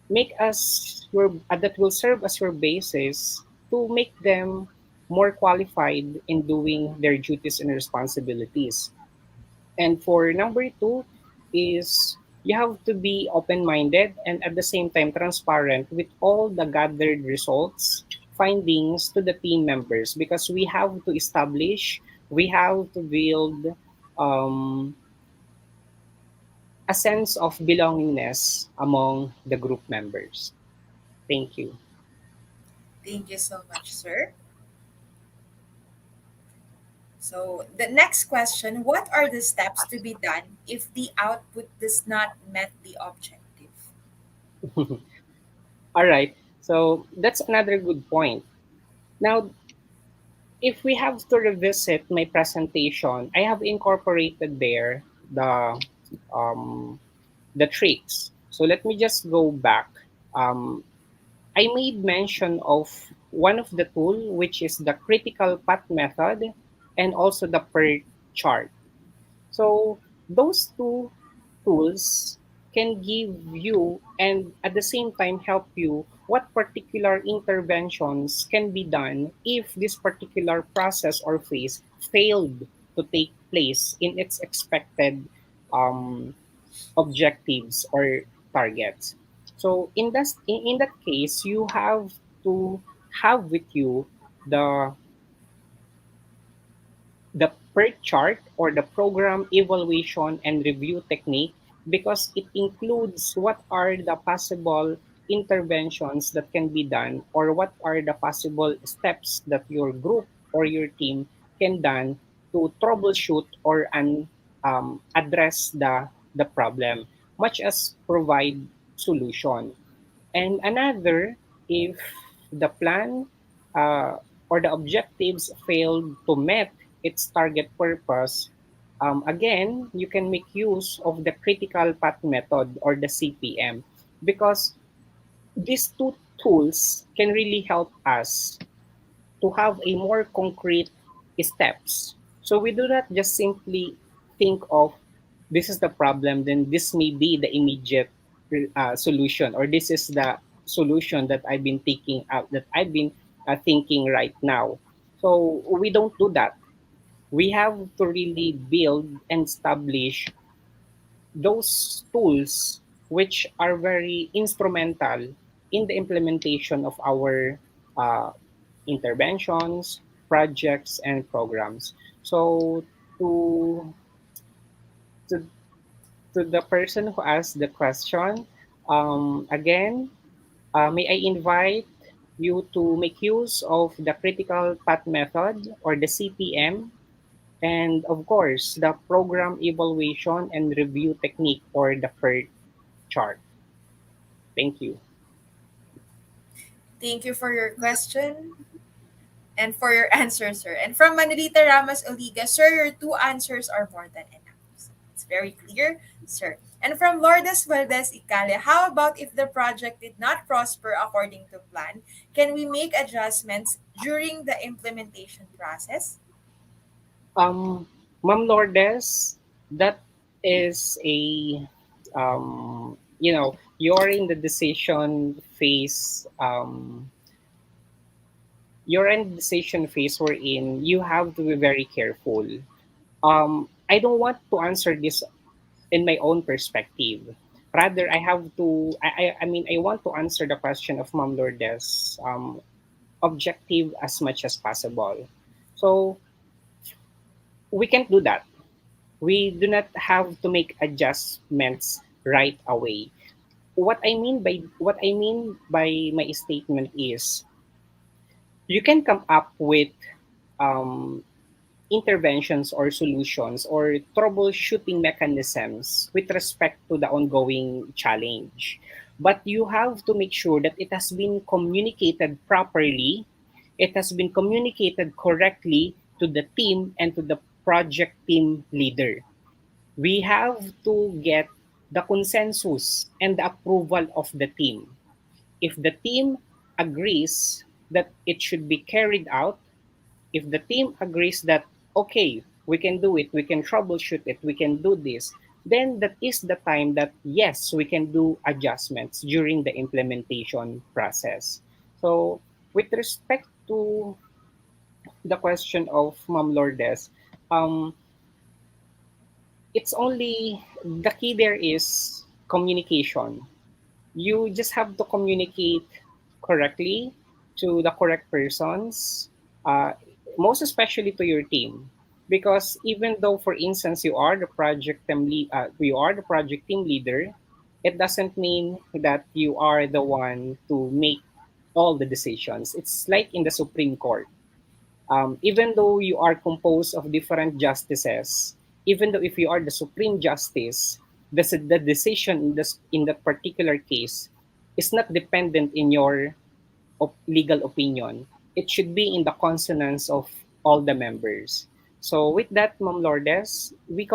make us that will serve as your basis to make them more qualified in doing their duties and responsibilities. And for number two is you have to be open-minded and at the same time transparent with all the gathered results, findings to the team members because we have to build um, a sense of belongingness among the group members. Thank you. Thank you so much, sir. So, the next question, what are the steps to be done if the output does not met the objective? All right. So that's another good point. Now, if we have to revisit my presentation, I have incorporated there um, the tricks. So let me just go back. Um, I made mention of one of the tool, which is the critical path method, and also the per chart. So those two tools can give you and at the same time help you what particular interventions can be done if this particular process or phase failed to take place in its expected um, objectives or targets. So in that case, you have to have with you the the PERT chart or the program evaluation and review technique because it includes what are the possible interventions that can be done, or what are the possible steps that your group or your team can done to troubleshoot or address the problem, much as provide solution. And another, if the plan or the objectives failed to meet its target purpose, again, you can make use of the critical path method or the CPM, because these two tools can really help us to have a more concrete steps. So we do not just simply think of this is the problem, then this may be the immediate solution, or this is the solution that I've been taking out, that I've been thinking right now. So we don't do that. We have to really build and establish those tools which are very instrumental in the implementation of our uh, interventions, projects, and programs. So to to, to the person who asked the question, again, may I invite you to make use of the critical path method or the CPM, and of course the program evaluation and review technique or the PERT chart. Thank you. Thank you for your question and for your answer, sir. And from Manolita Ramos Oliga, sir, your two answers are more than enough. So it's very clear, sir. And from Lourdes Valdez Icale, how about if the project did not prosper according to plan? Can we make adjustments during the implementation process? Um, Ma'am Lourdes, that is a you're in the decision phase. You're in the decision phase wherein you have to be very careful. I don't want to answer this in my own perspective. Rather, I have to. I want to answer the question of Ma'am Lourdes, objective as much as possible. So we can't do that. We do not have to make adjustments right away. What I mean by my statement is you can come up with um, interventions or solutions or troubleshooting mechanisms with respect to the ongoing challenge. But you have to make sure that it has been communicated properly, it has been communicated correctly to the team and to the project team leader. We have to get the consensus and the approval of the team. If the team agrees that it should be carried out, if the team agrees that, okay, we can do it, we can troubleshoot it, we can do this, then that is the time that, yes, we can do adjustments during the implementation process. So, with respect to the question of Ma'am Lourdes, um, it's only the key there is communication. You just have to communicate correctly to the correct persons, uh, most especially to your team. Because even though, for instance, you are the project team leader, it doesn't mean that you are the one to make all the decisions. It's like in the Supreme Court, even though you are composed of different justices, even though if you are the supreme justice, the decision in that particular case is not dependent in your legal opinion. It should be in the consonance of all the members. So with that, Ma'am Lourdes, we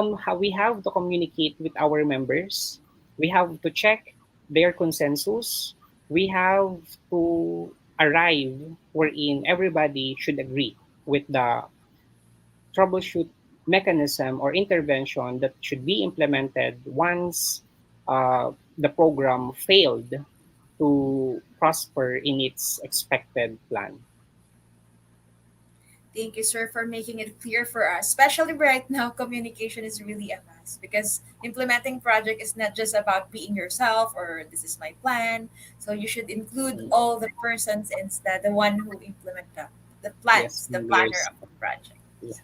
have to communicate with our members. We have to check their consensus. We have to arrive wherein everybody should agree with the troubleshoot mechanism or intervention that should be implemented once the program failed to prosper in its expected plan. Thank you, sir, for making it clear for us. Especially right now, communication is really a must because implementing project is not just about being yourself or this is my plan. So you should include Mm. all the persons instead, the one who implement the Yes, plans, the planner members. of the project. Yeah.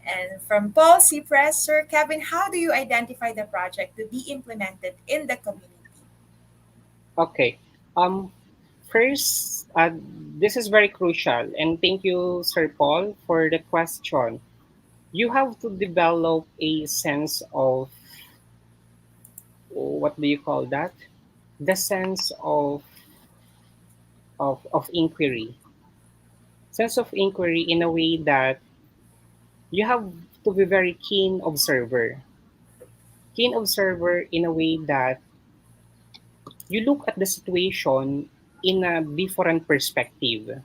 And from Paul Cypress, Sir Kevin, how do you identify the project to be implemented in the community? Okay. Um, First, this is very crucial, and thank you, Sir Paul, for the question. You have to develop a sense of, what do you call that? The sense of inquiry. Sense of inquiry in a way that you have to be very keen observer. Keen observer in a way that you look at the situation in a different perspective.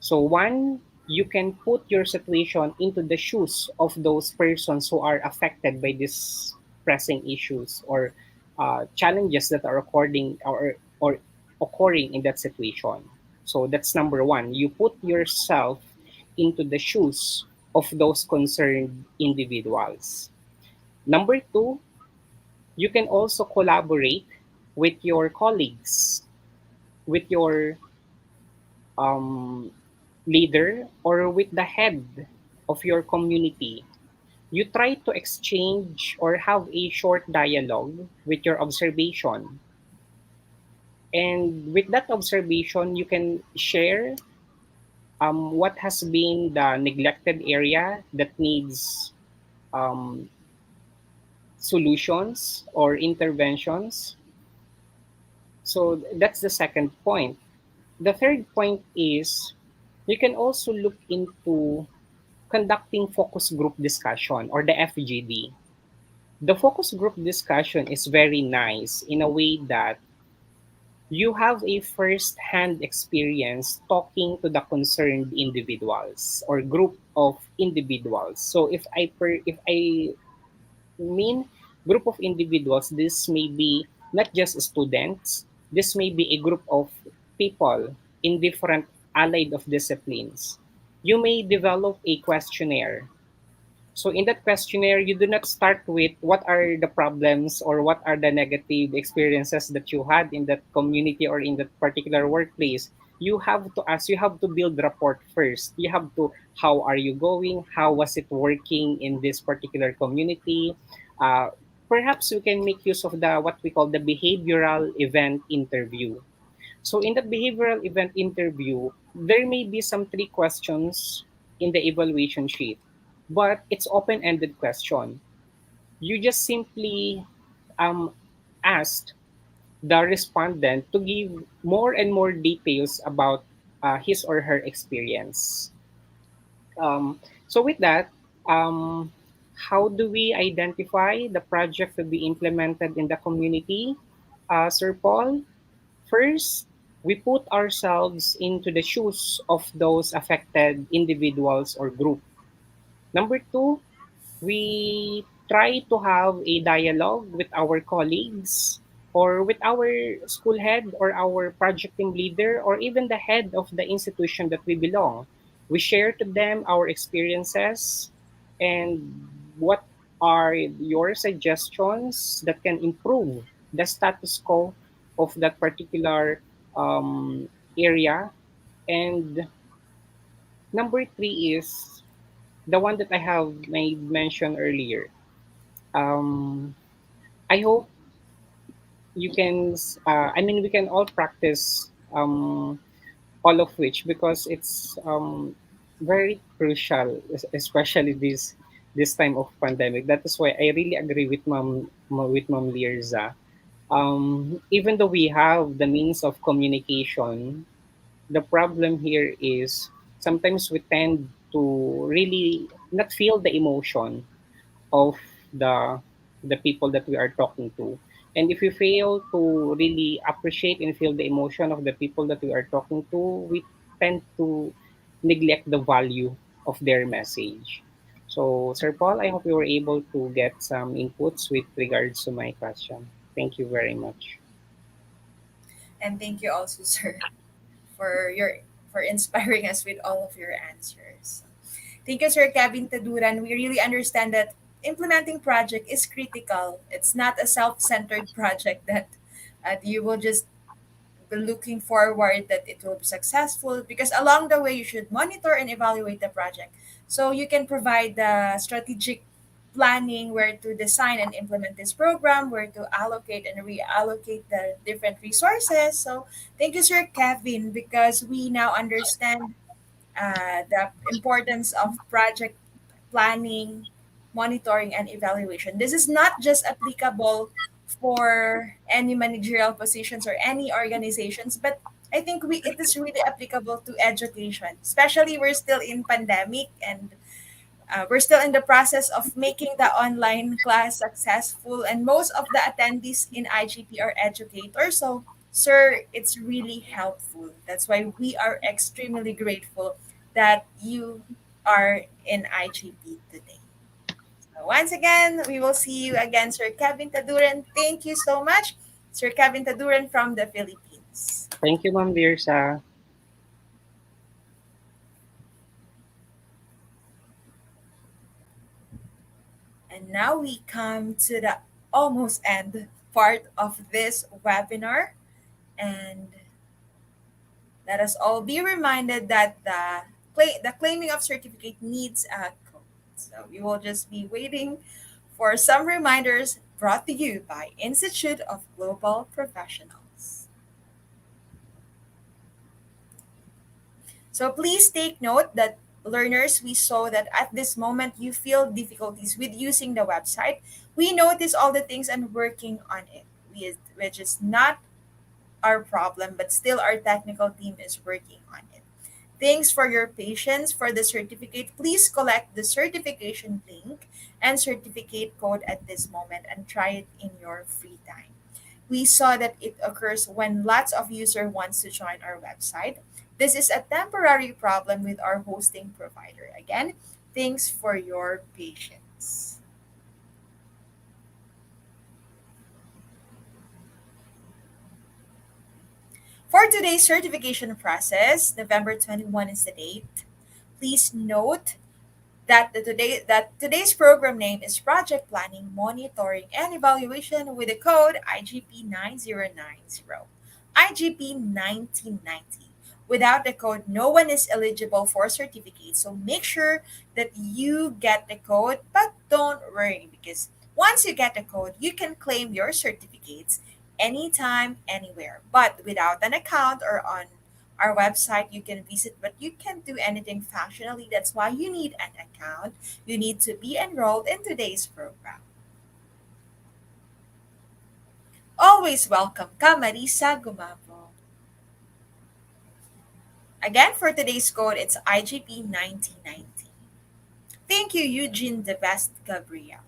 So one, you can put your situation into the shoes of those persons who are affected by these pressing issues or challenges that are occurring in that situation. So that's number one. You put yourself into the shoes of those concerned individuals. Number two, you can also collaborate with your colleagues, with your um, leader, or with the head of your community. You try to exchange or have a short dialogue with your observation. And with that observation, you can share what has been the neglected area that needs um, solutions or interventions. So that's the second point. The third point is you can also look into conducting focus group discussion or the FGD. The focus group discussion is very nice in a way that you have a first-hand experience talking to the concerned individuals or group of individuals. So if I mean group of individuals, this may be not just students, this may be a group of people in different allied of disciplines. You may develop a questionnaire. So in that questionnaire, you do not start with what are the problems or what are the negative experiences that you had in that community or in that particular workplace. You have to build rapport first. You have to, how are you going? How was it working in this particular community? Uh, Perhaps we can make use of the what we call the behavioral event interview. So in the behavioral event interview, there may be some three questions in the evaluation sheet, but it's open-ended question. You just simply um, asked the respondent to give more and more details about his or her experience. So with that, um, how do we identify the project to be implemented in the community, Sir Paul? First, we put ourselves into the shoes of those affected individuals or group. Number two, we try to have a dialogue with our colleagues or with our school head or our project team leader or even the head of the institution that we belong. We share to them our experiences and what are your suggestions that can improve the status quo of that particular area. And number three is the one that I have made mention earlier. um, I hope you can. I mean, we can all practice all of which because it's very crucial, especially this time of pandemic. That is why I really agree with Mom Lirza. Even though we have the means of communication, the problem here is sometimes we tend to really not feel the emotion of the the people that we are talking to. And if we fail to really appreciate and feel the emotion of the people that we are talking to, we tend to neglect the value of their message. So, Sir Paul, I hope you were able to get some inputs with regards to my question. Thank you very much. And thank you also, sir, for your for inspiring us with all of your answers. Thank you, Sir Kevin Taduran. We really understand that implementing project is critical. It's not a self-centered project that you will just be looking forward that it will be successful, because along the way you should monitor and evaluate the project So you can provide the strategic planning where to design and implement this program, where to allocate and reallocate the different resources. So thank you, Sir Kevin, because we now understand the importance of project planning, monitoring, and evaluation. This is not just applicable for any managerial positions or any organizations, but I think it is really applicable to education, especially we're still in pandemic and we're still in the process of making the online class successful, and most of the attendees in IGP are educators. So, sir, it's really helpful. That's why we are extremely grateful that you are in IGP today. So, once again, we will see you again, Sir Kevin Taduran. Thank you so much, Sir Kevin Taduran from the Philippines. Thank you, Ma'am Virsa. And now we come to the almost end part of this webinar. And let us all be reminded that the claiming of certificate needs a code. So we will just be waiting for some reminders brought to you by Institute of Global Professionals. So please take note that learners, we saw that at this moment you feel difficulties with using the website. We notice all the things and working on it, which is not our problem, but still our technical team is working on it. Thanks for your patience for the certificate. Please collect the certification link and certificate code at this moment and try it in your free time. We saw that it occurs when lots of user wants to join our website. This is a temporary problem with our hosting provider. Again, thanks for your patience. For today's certification process, November 21 is the date. Please note that today's program name is Project Planning, Monitoring, and Evaluation with the code IGP 9090. IGP 1990. Without the code, no one is eligible for certificate. So make sure that you get the code, but don't worry because once you get the code, you can claim your certificates anytime, anywhere. But without an account or on our website you can visit, but you can't do anything functionally. That's why you need an account. You need to be enrolled in today's program. Always welcome ka, Marisa Gumabo. Again, for today's code, it's IGP 1990. Thank you, Eugene the Best Gabriel.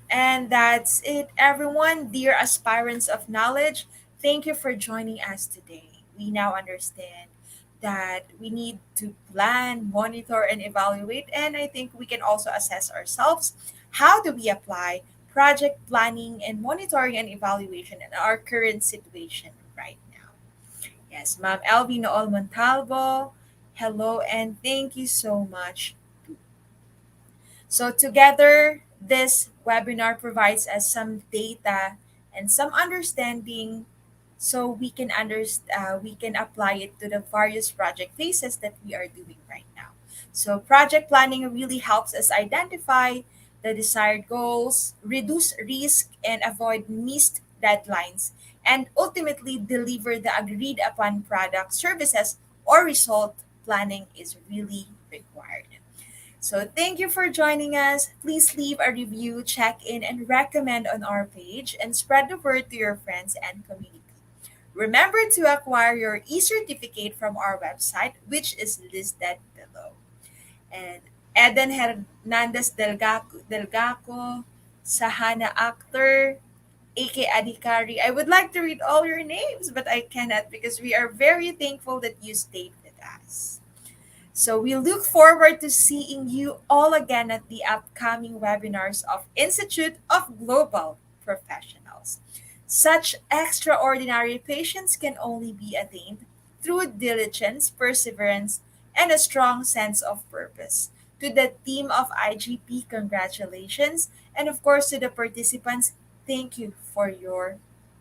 And that's it, everyone. Dear aspirants of knowledge, thank you for joining us today. We now understand that we need to plan, monitor, and evaluate. And I think we can also assess ourselves. How do we apply project planning and monitoring and evaluation in our current situation right now? Yes, Ma'am Elvie Nool Montalvo, hello, and thank you so much. So together, this webinar provides us some data and some understanding so we can apply it to the various project phases that we are doing right now. So project planning really helps us identify the desired goals, reduce risk and avoid missed deadlines, and ultimately deliver the agreed upon product, services, or result. Planning is really required. So thank you for joining us. Please leave a review, check in, and recommend on our page and spread the word to your friends and community. Remember to acquire your e-certificate from our website, which is listed below. And Eden Hernandez Delgaco, Sahana Akhtar, A.K. Adhikari. I would like to read all your names, but I cannot because we are very thankful that you stayed with us. So we look forward to seeing you all again at the upcoming webinars of Institute of Global Professionals. Such extraordinary patience can only be attained through diligence, perseverance, and a strong sense of purpose. To the team of IGP, congratulations. And of course, to the participants, thank you for your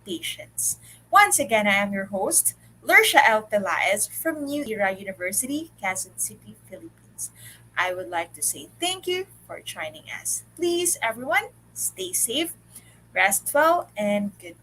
patience. Once again, I am your host, Lursha L. Pelaez from New Era University, Quezon City, Philippines. I would like to say thank you for joining us. Please, everyone, stay safe, rest well, and good